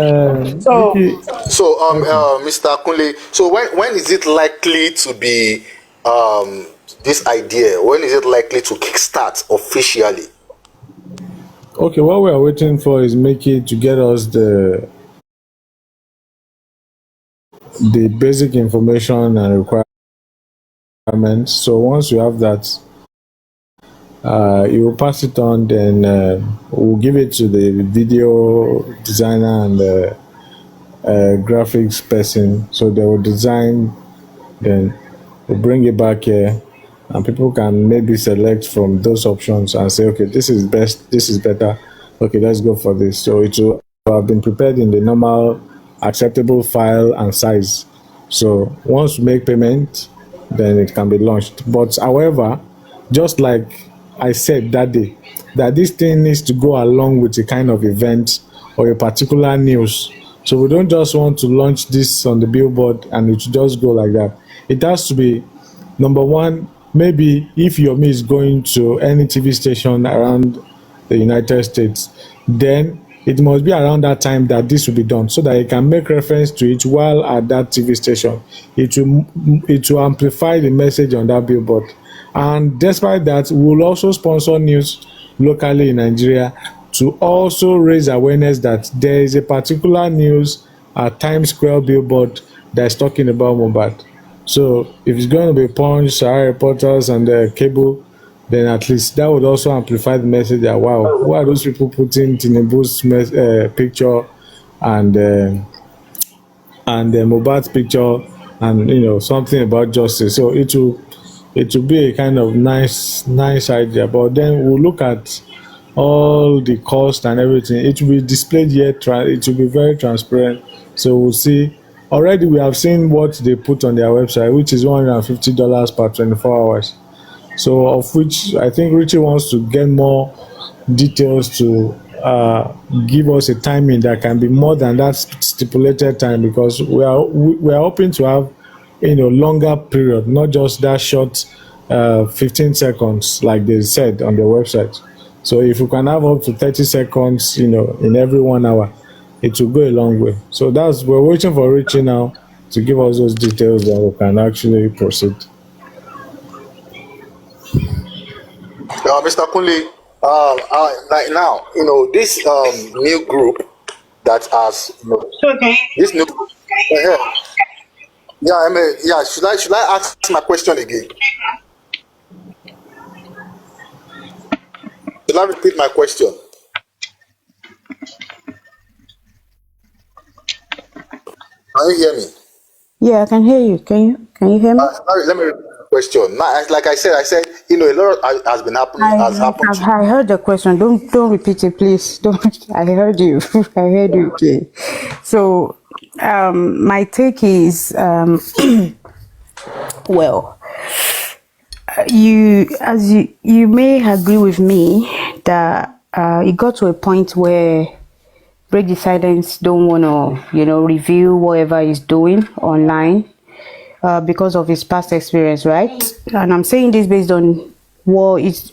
Speaker 5: So
Speaker 6: Vicky,
Speaker 2: So,
Speaker 6: okay.
Speaker 2: Mr. Kunle, so when is it likely to be this idea? When is it likely to kickstart officially?
Speaker 6: Okay, what we are waiting for is Mickey to get us the basic information and requirements. So once you have that, you will pass it on. Then we'll give it to the video designer and the graphics person. So they will design. Then we bring it back here, and people can maybe select from those options and say, okay, this is best, this is better. Okay, let's go for this. So it will have been prepared in the normal acceptable file and size. So once we make payment, then it can be launched. But however, just like I said that day, that this thing needs to go along with a kind of event or a particular news. So we don't just want to launch this on the billboard and it just go like that. It has to be, number one, maybe if your me is going to any TV station around the United States, then it must be around that time that this will be done, so that you can make reference to it while at that TV station. It will amplify the message on that billboard. And despite that, we'll also sponsor news locally in Nigeria to also raise awareness that there is a particular news at Times Square billboard that's talking about Mohbad. So if it's going to be Punch, Sahara Reporters, and Cable, then at least that would also amplify the message that, wow, who are those people putting Tinubu's picture and Mohbad's picture, and something about justice. So it will be a kind of nice idea. But then we'll look at all the cost and everything. It will be displayed here. It will be very transparent. So we'll see. Already we have seen what they put on their website, which is $150 per 24 hours. So of which I think Richie wants to get more details to give us a timing that can be more than that stipulated time, because we are hoping to have longer period, not just that short 15 seconds like they said on their website. So if we can have up to 30 seconds, in every 1 hour, it will go a long way. So we're waiting for Richie now to give us those details, and we can actually proceed.
Speaker 2: Mr. Kunle, like now, this new group that has,
Speaker 5: Okay.
Speaker 2: this new, yeah. Should I ask my question again? Should I repeat my question? Can you hear me?
Speaker 5: Yeah, I can hear you. Can you hear me?
Speaker 2: Let me repeat the question. Now, like I said, a lot has been happening. Has happened.
Speaker 5: I heard the question. Don't repeat it, please. Don't. I heard you. I heard you. Okay. So, my take is, well, you may agree with me that it got to a point where Break the Silence don't want to, review whatever he's doing online because of his past experience, right? And I'm saying this based on what is,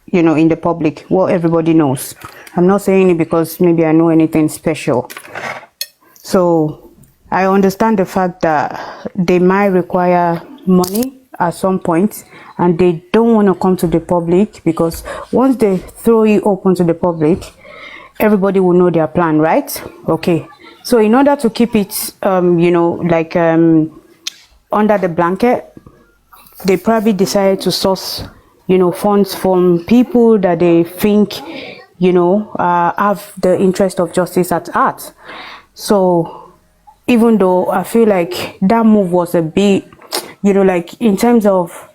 Speaker 5: in the public, what everybody knows. I'm not saying it because maybe I know anything special. So I understand the fact that they might require money at some point, and they don't want to come to the public, because once they throw it open to the public, everybody will know their plan, right? Okay. So in order to keep it, under the blanket, they probably decided to source, funds from people that they think, have the interest of justice at heart. So even though I feel like that move was a bit, in terms of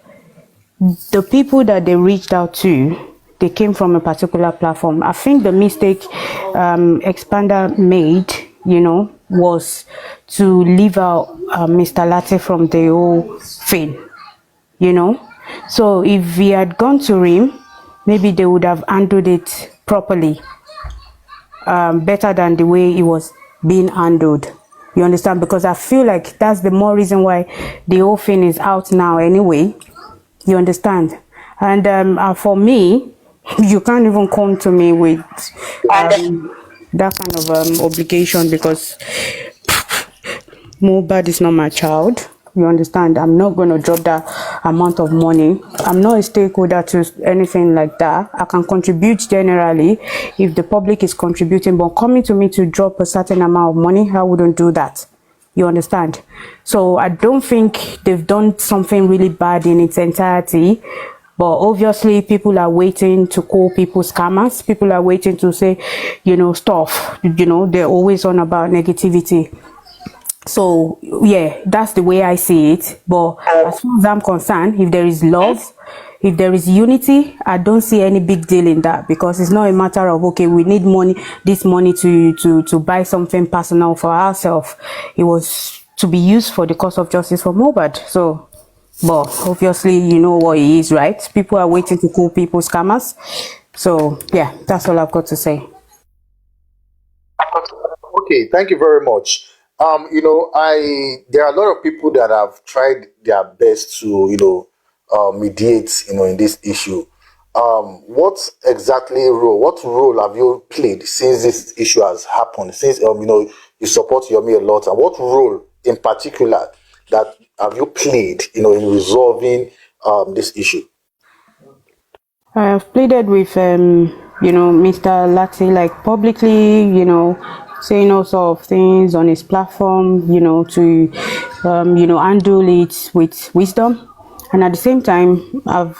Speaker 5: the people that they reached out to, they came from a particular platform. I think the mistake Expander made, was to leave out Mr. Latte from the whole thing, So if we had gone to him, maybe they would have handled it properly, better than the way it was being handled. You understand? Because I feel like that's the more reason why the whole thing is out now anyway. You understand? And for me, you can't even come to me with that kind of obligation, because Mohbad is not my child. You understand? I'm not going to drop that amount of money. I'm not a stakeholder to anything like that. I can contribute generally if the public is contributing, but coming to me to drop a certain amount of money, I wouldn't do that. You understand? So I don't think they've done something really bad in its entirety. But obviously, people are waiting to call people scammers. People are waiting to say, stuff. They're always on about negativity. So, yeah, that's the way I see it. But as far as I'm concerned, if there is love, if there is unity, I don't see any big deal in that, because it's not a matter of, okay, we need this money to buy something personal for ourselves. It was to be used for the cause of justice for Mohbad. So, but obviously, you know what it is, right? People are waiting to call people scammers. So, yeah, that's all I've got to say.
Speaker 2: Okay, thank you very much. There are a lot of people that have tried their best to, mediate, in this issue. what exactly what role have you played since this issue has happened? Since you support Yomi a lot, and what role in particular that have you played, in resolving this issue?
Speaker 5: I have pleaded with Mr. Lati, like publicly, saying all sort of things on his platform, to handle it with wisdom. And at the same time, I've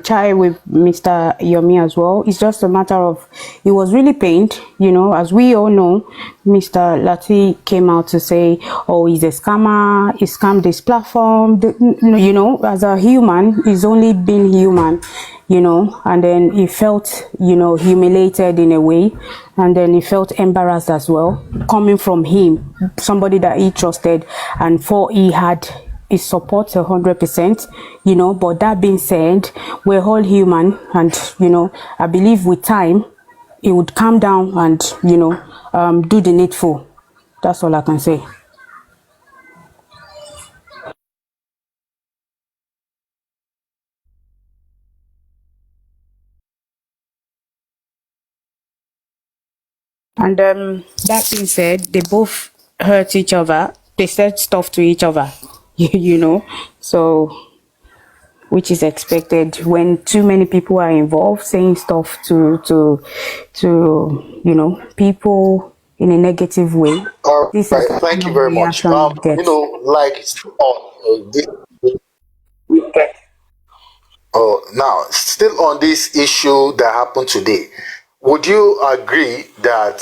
Speaker 5: tried with Mr. Yomi as well. It's just a matter of, he was really pained, as we all know. Mr. Lati came out to say, oh, he's a scammer, he scammed this platform. As a human, he's only been human, and then he felt, humiliated in a way. And then he felt embarrassed as well, coming from him, somebody that he trusted, and for he had his support 100%, but that being said, we're all human, and I believe with time he would calm down and do the needful. That's all I can say. And that being said, they both hurt each other, they said stuff to each other, so which is expected when too many people are involved, saying stuff to people in a negative way.
Speaker 2: All
Speaker 5: This is
Speaker 2: right,
Speaker 5: the
Speaker 2: thank
Speaker 5: kind
Speaker 2: you
Speaker 5: of
Speaker 2: very much.
Speaker 5: reaction you get.
Speaker 2: Like on this. Oh, now still on this issue that happened today, would you agree that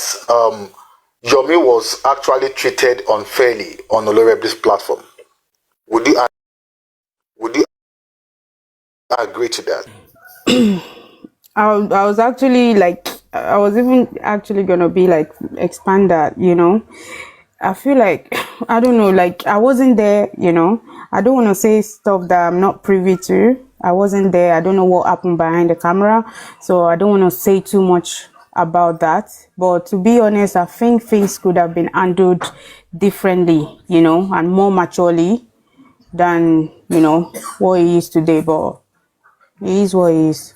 Speaker 2: Yomi was actually treated unfairly on Olorebi's platform? Would you agree to that?
Speaker 5: I was actually like, I was even actually gonna be like, expand that, I feel like, I don't know, like I wasn't there, I don't want to say stuff that I'm not privy to. I wasn't there. I don't know what happened behind the camera, so I don't want to say too much about that. But to be honest, I think things could have been handled differently, and more maturely than, what he is today. But he is what he is.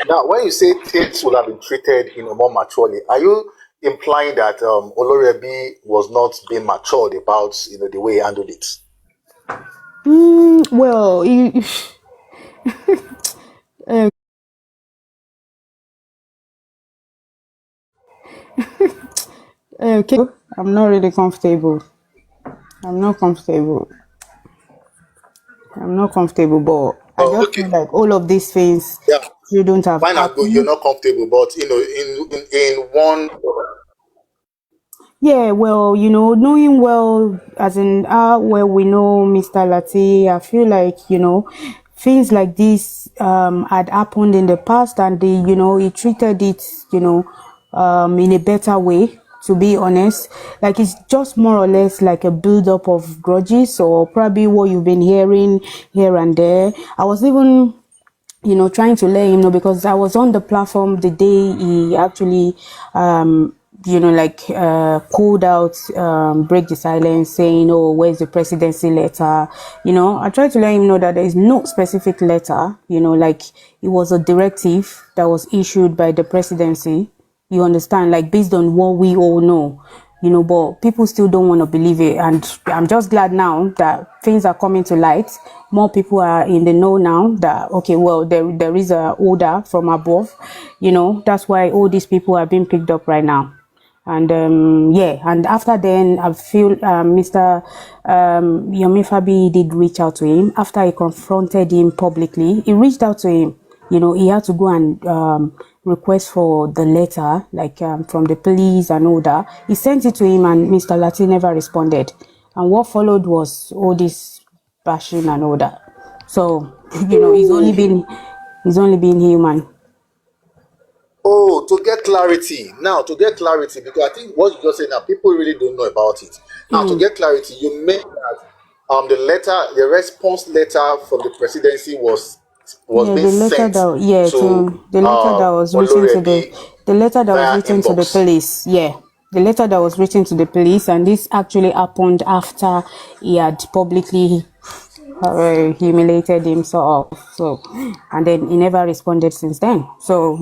Speaker 2: Now, when you say things would have been treated, more maturely, are you implying that Olorebi was not being matured about, the way he handled it?
Speaker 5: Well, okay, I'm not really comfortable. I'm not comfortable. I'm not comfortable, but I
Speaker 2: Oh,
Speaker 5: just
Speaker 2: okay.
Speaker 5: feel like all of these things
Speaker 2: Yeah,
Speaker 5: shouldn't have
Speaker 2: fine and good. You're
Speaker 5: happened.
Speaker 2: not comfortable, but in one.
Speaker 5: Yeah, well, knowing well, as in where we know Mr. Lati, I feel like, things like this had happened in the past, and he treated it, in a better way, to be honest. Like, it's just more or less like a build-up of grudges, or probably what you've been hearing here and there. I was even trying to let him know, because I was on the platform the day he actually, called out, break the silence, saying, oh, where's the presidency letter? I tried to let him know that there is no specific letter, like it was a directive that was issued by the presidency. You understand, like based on what we all know, but people still don't want to believe it. And I'm just glad now that things are coming to light. More people are in the know now that, okay, well, there is a order from above, that's why all these people are being picked up right now. And and after then, I feel Mr. Yomi Fabi did reach out to him after he confronted him publicly. He reached out to him. He had to go and request for the letter, like from the police and all that. He sent it to him, and Mr. Lati never responded. And what followed was all this bashing and all that. So, he's only been human.
Speaker 2: Oh, to get clarity, because I think what you just said now, people really don't know about it. Now, to get clarity, you meant that the response letter from the presidency was
Speaker 5: Yeah,
Speaker 2: being sent to
Speaker 5: the letter that was written to
Speaker 2: Olorebi
Speaker 5: the letter that was
Speaker 2: via
Speaker 5: written to the
Speaker 2: inbox.
Speaker 5: police. Yeah, the letter that was written to the police, and this actually happened after he had publicly humiliated him sort of. So, and then he never responded since then. So,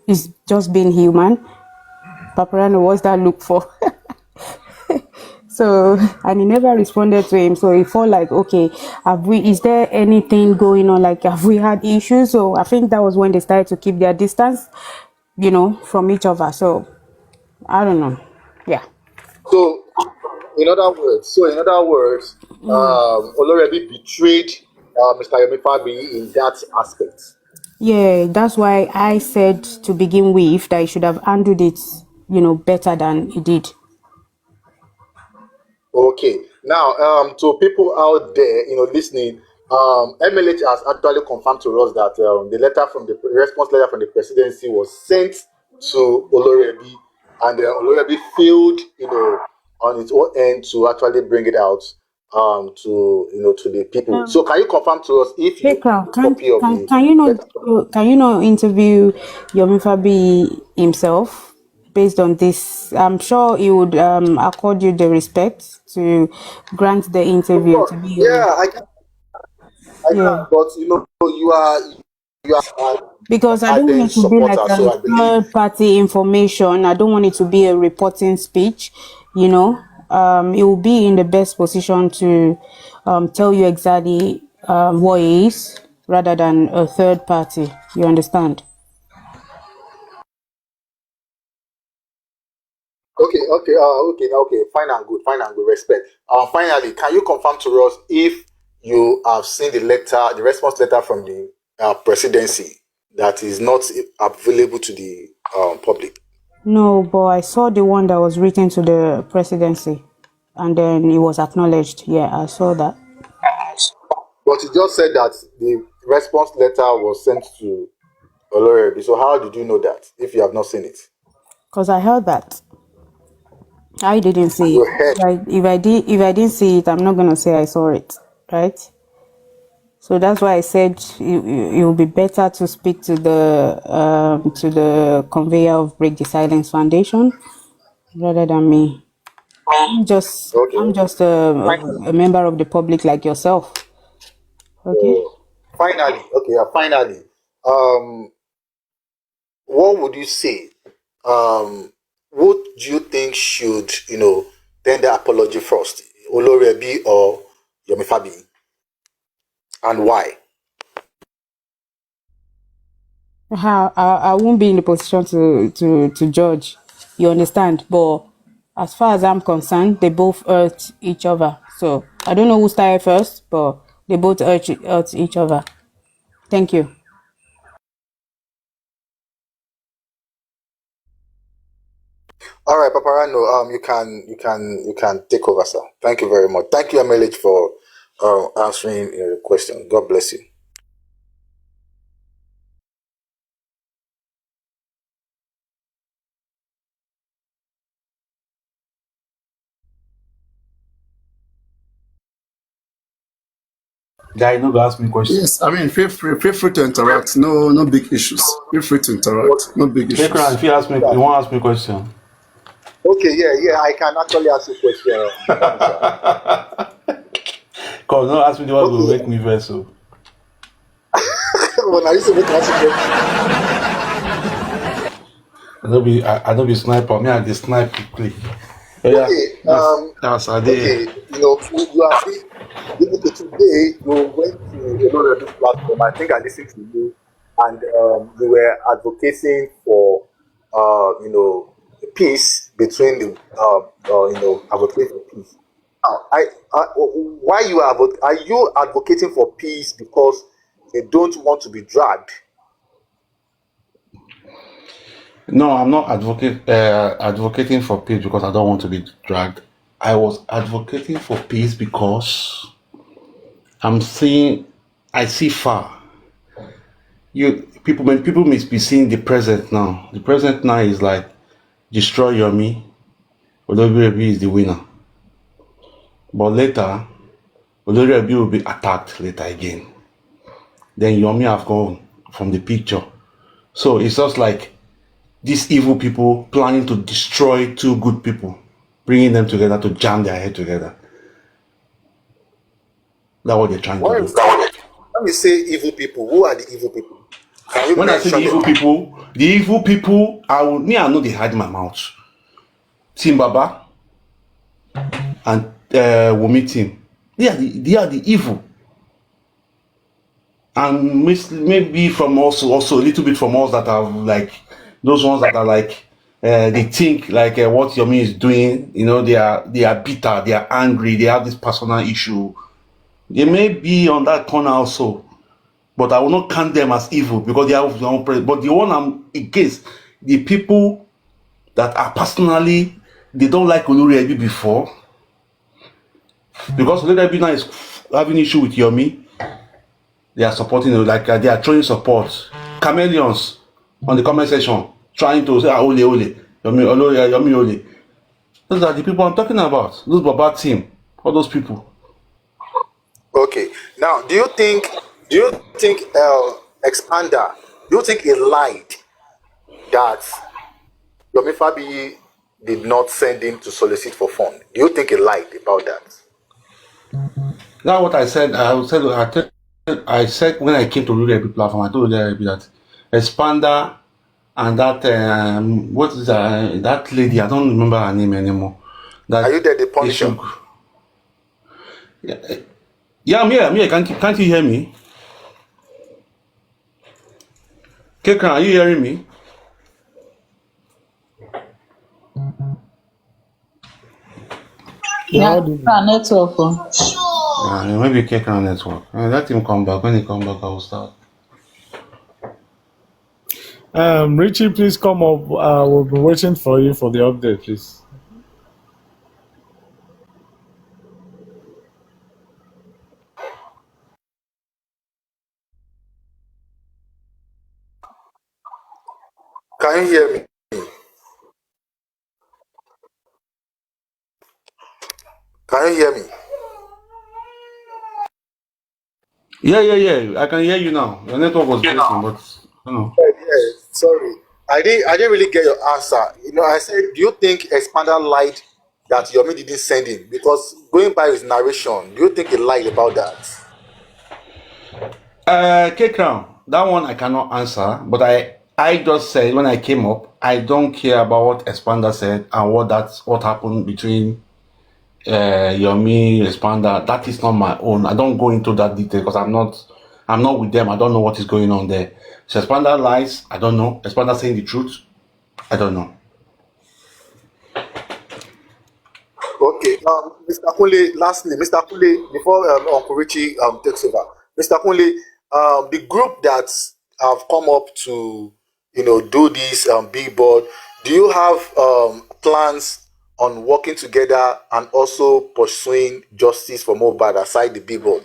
Speaker 5: it's just being human. Papariano, what's that look for? So, and he never responded to him. So he felt like, okay, is there anything going on? Like, have we had issues? So I think that was when they started to keep their distance, from each other. So I don't know. Yeah.
Speaker 2: So, in other words, Olorebi betrayed Mr. Yomi Fabi in that aspect.
Speaker 5: Yeah, that's why I said to begin with that he should have handled it, better than he did.
Speaker 2: Okay. Now, to people out there, listening, MLH has actually confirmed to us that the response letter from the presidency was sent to Olorebi, and Olorebi failed, on its own end to actually bring it out, to the people. So, can you confirm to us if you have a copy of the letter?
Speaker 5: Can you not interview Yomi Fabi himself based on this? I'm sure he would accord you the respect to grant the
Speaker 2: Of
Speaker 5: interview
Speaker 2: course.
Speaker 5: to be
Speaker 2: Yeah,
Speaker 5: honest.
Speaker 2: I can,
Speaker 5: Yeah.
Speaker 2: but you are
Speaker 5: Because I don't want
Speaker 2: ardent
Speaker 5: it to be like
Speaker 2: supporter,
Speaker 5: a
Speaker 2: so I believe.
Speaker 5: third party information. I don't want it to be a reporting speech, It will be in the best position to tell you exactly what it is rather than a third party. You understand?
Speaker 2: Okay. Fine and good. Respect. Finally, can you confirm to us if you have seen the response letter from the presidency that is not available to the public?
Speaker 5: No, but I saw the one that was written to the presidency and then it was acknowledged. Yeah, I saw that.
Speaker 2: But you just said that the response letter was sent to Olorebi. So how did you know that if you have not seen it?
Speaker 5: Because I heard that. I didn't see it.
Speaker 2: You heard.
Speaker 5: If I didn't see it, I'm not gonna say I saw it, right? So that's why I said it would be better to speak to the conveyor of Break the Silence Foundation rather than me. I'm
Speaker 2: Okay.
Speaker 5: just a member of the public like yourself. Okay.
Speaker 2: So finally, um, what would you say? What do you think should tender apology first, Olorebi or Yomi Fabi, and why?
Speaker 5: I won't be in the position to judge. You understand? But as far as I'm concerned, they both hurt each other. So I don't know who started first, but they both hurt each other. Thank you.
Speaker 2: All right, Paparano, you can take over, sir. Thank you very much. Thank you, MLH, for answering your question. God bless you.
Speaker 7: Guy, no go ask me question.
Speaker 1: Yes, I mean, feel free to interact. No big issues. Feel free to interact. No big
Speaker 7: Take
Speaker 1: issues.
Speaker 7: if you ask me, you want to ask me question.
Speaker 2: Okay, yeah, I can actually ask you a question, sir.
Speaker 7: Cause don't ask me the one will
Speaker 2: Okay,
Speaker 7: make me vex. So
Speaker 2: when I used to make answer question.
Speaker 7: I don't be sniper. Me I dey snipe quickly. Yeah,
Speaker 2: Okay,
Speaker 7: that's I did.
Speaker 2: okay, you are okay, today you went to another platform. I think I listened to you, and you were advocating for peace between advocating for peace. Now, why are you advocating for peace because they don't want to be dragged?
Speaker 7: No, I'm not advocating for peace because I don't want to be dragged. I was advocating for peace because I see far. When people may be seeing the present now. The present now is like destroy Yomi, Oloribi is the winner. But later, Oloribi will be attacked later again. Then Yomi have gone from the picture. So it's just like these evil people planning to destroy two good people, bringing them together to jam their head together. That's what they're trying to
Speaker 2: When
Speaker 7: do.
Speaker 2: you say evil people, who are the evil people? Can you
Speaker 7: When I say
Speaker 2: mention them?
Speaker 7: the evil people, I know they hide my mouth. Team Baba and Wumi team. They are the evil. And maybe from also a little bit from us that are like those ones that are like they think like what Yomi is doing, they are bitter, they are angry, they have this personal issue. They may be on that corner also, but I will not count them as evil because they have their own presence. But the one I'm against, the people that are personally, they don't like Oluri Ebi before, because Oluri Ebi now is having issue with Yomi. They are supporting, like they are showing support. Chameleons on the comment section trying to say, ole, Yomi, ole. Those are the people I'm talking about. Those Baba team, all those people.
Speaker 2: Okay. Now, do you think Expander, do you think he lied that Yomi Fabi did not send him to solicit for fund? Do you think he lied about that?
Speaker 7: That's what I said. I said when I came to Rural Epi platform, I told Rural Epi that Expander and that what is that lady? I don't remember her name anymore. That
Speaker 2: Are you there, the Punisher?
Speaker 7: Yeah, I'm here. Can't you hear me? Kekran, are you hearing me?
Speaker 8: Yeah, network.
Speaker 7: Maybe Kekran network. Let him come back. When he come back, I will start.
Speaker 6: Richie, please come up. We'll be waiting for you for the update, please.
Speaker 2: Can you hear me? Can you hear me?
Speaker 7: Yeah. I can hear you now. Your network was breaking, but
Speaker 2: Yeah, sorry. I didn't really get your answer. I said, do you think Expander lied that Yomi didn't send him? Because going by his narration, do you think he lied about that?
Speaker 7: Kekran, that one I cannot answer, but I just said when I came up, I don't care about what Expander said and what happened between Yomi Expander. That is not my own. I don't go into that detail because I'm not with them. I don't know what is going on there. So Expander lies, I don't know. Expander saying the truth, I don't know.
Speaker 2: Okay, Mr. Kunle, lastly, Mr. Kunle, before Uncle Richie takes over, Mr. Kunle, the group that have come up to, do this billboard, do you have plans on working together and also pursuing justice for Mohbad aside the billboard?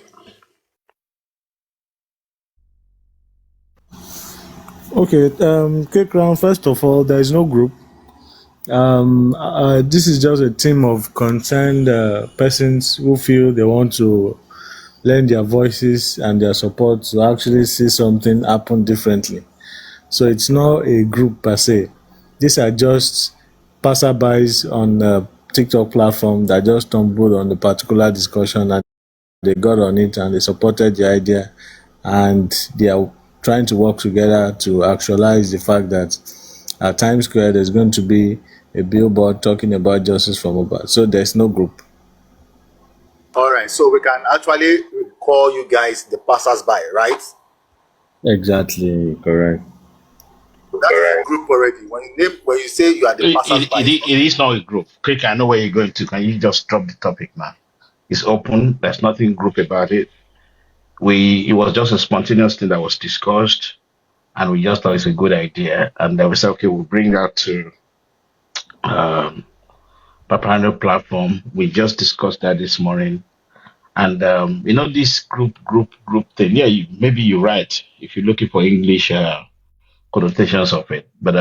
Speaker 6: Okay, Cake Round, first of all, there is no group. This is just a team of concerned persons who feel they want to lend their voices and their support to actually see something happen differently. So it's not a group per se. These are just passerbys on a TikTok platform that just stumbled on the particular discussion and they got on it and they supported the idea and they are trying to work together to actualize the fact that at Times Square there's going to be a billboard talking about justice for Mohbad. So there's no group.
Speaker 2: All right, so we can actually call you guys the passers-by, right?
Speaker 6: Exactly, correct.
Speaker 2: That is a group already. When you say you are the passers-by,
Speaker 9: It is not a group. Quick, I know where you're going to. Can you just drop the topic, man? It's open. There's nothing group about it. It was just a spontaneous thing that was discussed, and we just thought it's a good idea. And then we said, okay, we'll bring that to um, Papariano platform. We just discussed that this morning. And this group thing. Yeah, maybe you're right if you're looking for English connotations of it, but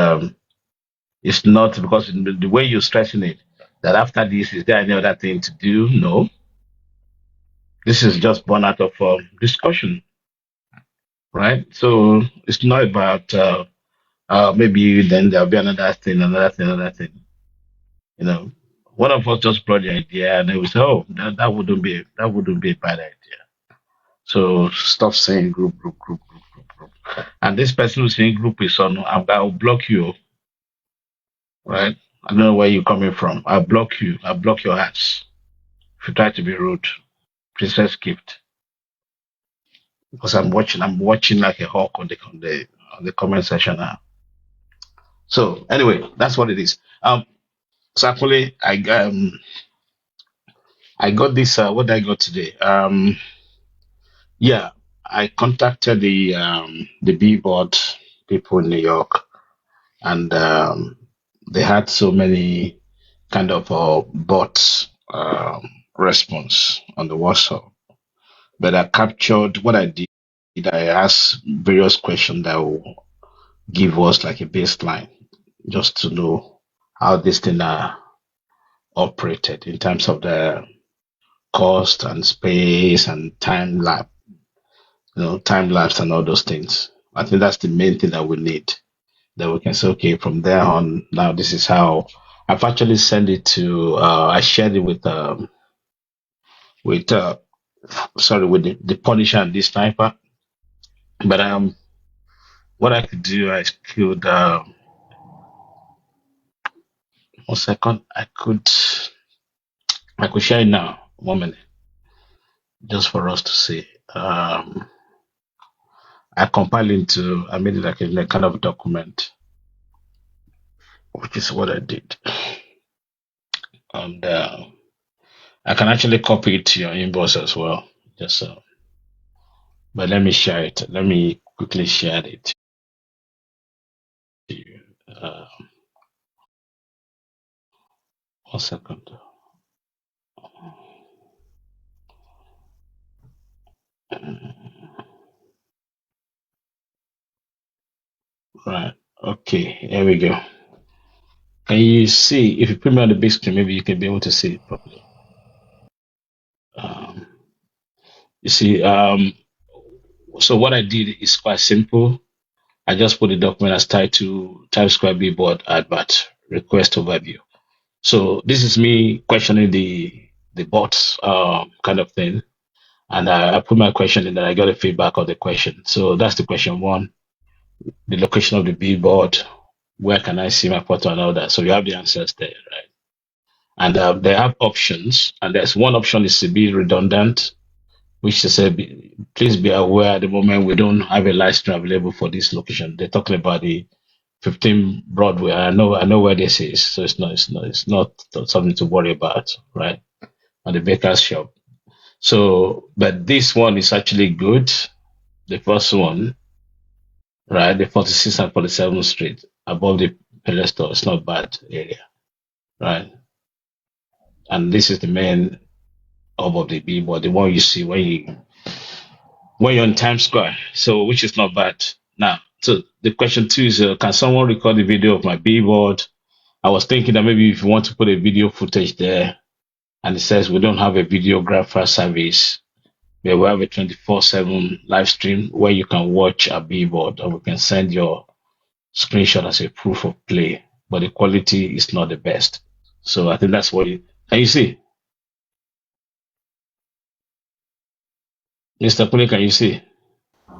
Speaker 9: it's not because the way you're stressing it, that after this, is there any other thing to do? No. This is just born out of discussion, right? So it's not about maybe then there'll be another thing. You know, one of us just brought the idea, and then we said, "Oh, that wouldn't be a bad idea." So stop saying group, group, group, group, group, group. And this person who's saying group is on, I'll block you, right? I don't know where you're coming from. I'll block you. I'll block your ass if you try to be rude. Princess gift. Because I'm watching like a hawk on the comment section now. So anyway, that's what it is. So actually I got this what did I got today? Yeah, I contacted the billboard people in New York, and they had so many kind of bots response on the WhatsApp. But I captured what I did. I asked various questions that will give us like a baseline just to know how this thing are operated in terms of the cost and space and time lapse and all those things. I think that's the main thing that we need. That we can say, okay, from there on, now this is how I've actually sent it to. I shared it with sorry with the Punisher and the Sniper. But what I could do, I could 1 second, I could share it now. 1 minute, just for us to see. I compiled into, I made it like a kind of document, which is what I did, and I can actually copy it to your inbox as well. Just but let me share it. Let me quickly share it to you. 1 second. Right. Okay. Here we go. Can you see? If you put me on the big screen, maybe you can be able to see it properly. Um, you see. So what I did is quite simple. I just put the document as title, Times Square billboard advert request overview. So this is me questioning the bots kind of thing, and I put my question in, and I got a feedback of the question. So that's the question one: the location of the billboard, where can I see my photo, and all that. So you have the answers there, right? And they have options, and there's one option is to be redundant, which they say, please be aware at the moment we don't have a live stream available for this location. They're talking about the 15 Broadway. I know where this is, so it's not something to worry about, right? On the baker's shop. So, but this one is actually good. The first one, right? The 46th and 47th Street above the Pele store. It's not bad area, right? And this is the main hub of the billboard, the one you see when you're in Times Square. So, which is not bad. Now, so the question two is, can someone record the video of my billboard? I was thinking that maybe if you want to put a video footage there, and it says we don't have a videographer service, but we have a 24/7 live stream where you can watch a billboard, or we can send your screenshot as a proof of play, but the quality is not the best. So I think that's what can you see? Mr. Pune, can you see?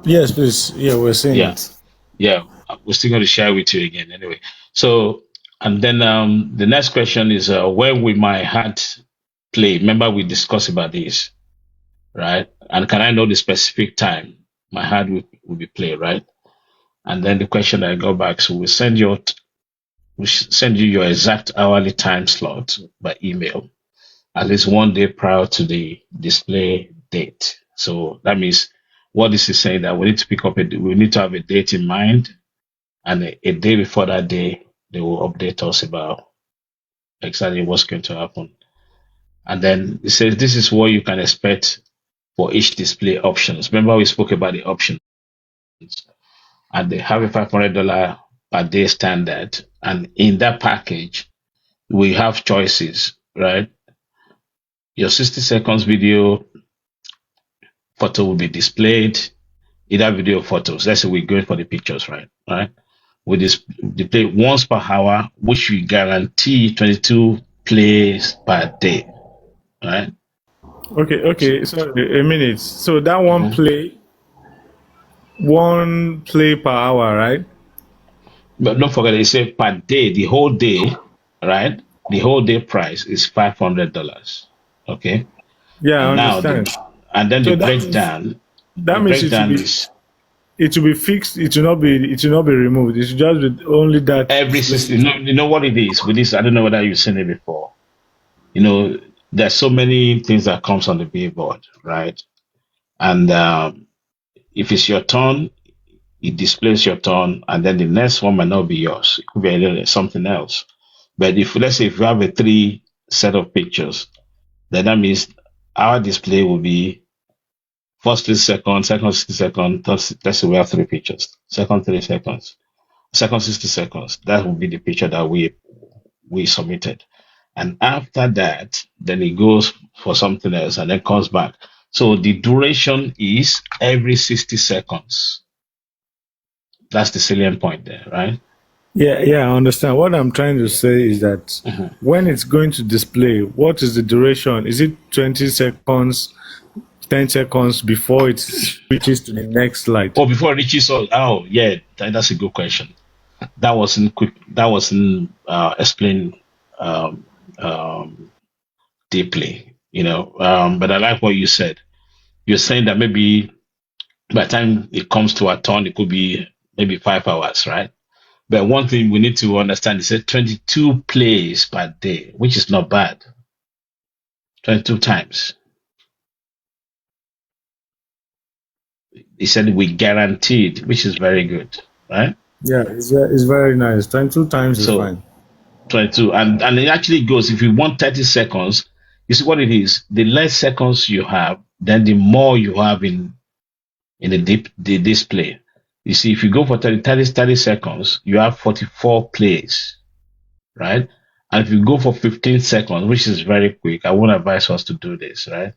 Speaker 6: Yes, please. Yeah, we're seeing
Speaker 9: Yeah,
Speaker 6: it.
Speaker 9: yeah. We're still going to share with you again anyway. So, and then the next question is when will my heart play? Remember we discussed about this, right? And can I know the specific time my heart will be played, right? And then the question I go back, so we send you your exact hourly time slot by email, at least 1 day prior to the display date. So that means what this is saying that we need to we need to have a date in mind, and a day before that day, they will update us about exactly what's going to happen. And then it says this is what you can expect for each display options. Remember we spoke about the options, and they have a $500 per day standard. And in that package, we have choices, right? Your 60 seconds video photo will be displayed, either video or photos. Let's say we're going for the pictures, right? Right? We display once per hour, which we guarantee 22 plays per day, right?
Speaker 6: Okay. So a minute. So that
Speaker 9: Mhm.
Speaker 6: one play per hour, right?
Speaker 9: But don't forget, they say per day, the whole day, right? The whole day price is $500. Okay,
Speaker 6: Yeah, I
Speaker 9: and now
Speaker 6: understand.
Speaker 9: and then
Speaker 6: So that
Speaker 9: the
Speaker 6: means
Speaker 9: breakdown is
Speaker 6: it will be fixed. It will not be removed. It should just be only that
Speaker 9: every
Speaker 6: display.
Speaker 9: system. You know what it is with this. I don't know whether you've seen it before. You know, there's so many things that comes on the billboard, right? And if it's your turn, it displays your turn, and then the next one might not be yours. It could be something else. But if let's say if you have a three set of pictures, then that means our display will be first 3 seconds, second 60 seconds. Let's say we have three pictures. Second 3 seconds, second 60 seconds. That will be the picture that we submitted. And after that, then it goes for something else and then comes back. So the duration is every 60 seconds. That's the salient point there, right?
Speaker 6: Yeah, I understand. What I'm trying to say is that
Speaker 9: Mhm.
Speaker 6: when it's going to display, what is the duration? Is it 20 seconds, 10 seconds before it switches to the next slide?
Speaker 9: Oh, before it reaches, oh yeah, that's a good question. That wasn't quick. That wasn't explained um, um, deeply, But I like what you said. You're saying that maybe by the time it comes to our turn, it could be maybe 5 hours, right? But one thing we need to understand is that 22 plays per day, which is not bad. 22 times. He said we guaranteed, which is very good, right?
Speaker 6: Yeah, it's very nice. 22 times is
Speaker 9: So
Speaker 6: fine.
Speaker 9: 22, and it actually goes. If you want 30 seconds, you see what it is. The less seconds you have, then the more you have in the display. You see, if you go for 30 seconds, you have 44 plays, right? And if you go for 15 seconds, which is very quick, I won't advise us to do this, right?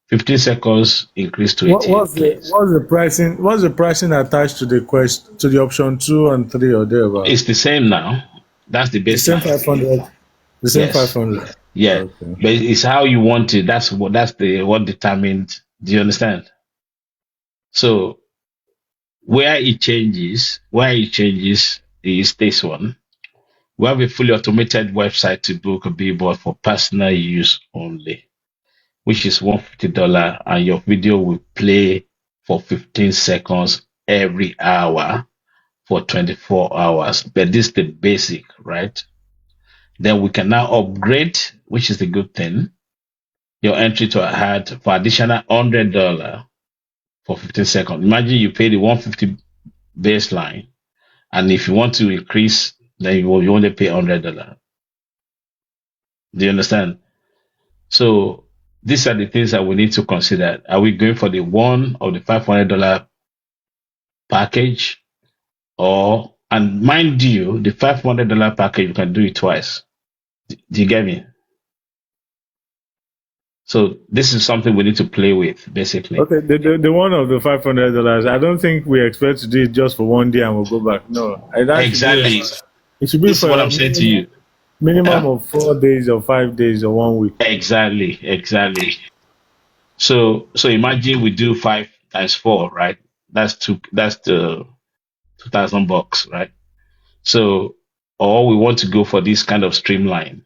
Speaker 9: 15 seconds increase to
Speaker 6: What
Speaker 9: 88 plays.
Speaker 6: what's the pricing attached to the to the option 2 and 3 or thereabout?
Speaker 9: It's the same now. That's the
Speaker 6: The same
Speaker 9: baseline.
Speaker 6: 500. The same
Speaker 9: Yes.
Speaker 6: 500.
Speaker 9: Yeah.
Speaker 6: Okay.
Speaker 9: But it's how you want it. What determined. Do you understand? So where it changes is this one. We have a fully automated website to book a billboard for personal use only, which is $150, and your video will play for 15 seconds every hour for 24 hours. But this is the basic, right? Then we can now upgrade, which is the good thing, your entry to a ad for additional $100 for 15 seconds. Imagine you pay the 150 baseline, and if you want to increase, then you only pay $100. Do you understand? So these are the things that we need to consider. Are we going for the one or the $500 package? And mind you, the $500 package, you can do it twice. Do you get me? So this is something we need to play with, basically.
Speaker 6: Okay, the one of the $500. I don't think we expect to do it just for one day and we'll go back. No, that should be.
Speaker 9: Exactly.
Speaker 6: It should be
Speaker 9: This is
Speaker 6: for
Speaker 9: what
Speaker 6: a
Speaker 9: I'm saying to you.
Speaker 6: minimum
Speaker 9: Yeah?
Speaker 6: of 4 days or 5 days or 1 week.
Speaker 9: Exactly. So imagine we do 5 times 4, right? That's the $2,000, right? So, or we want to go for this kind of streamline.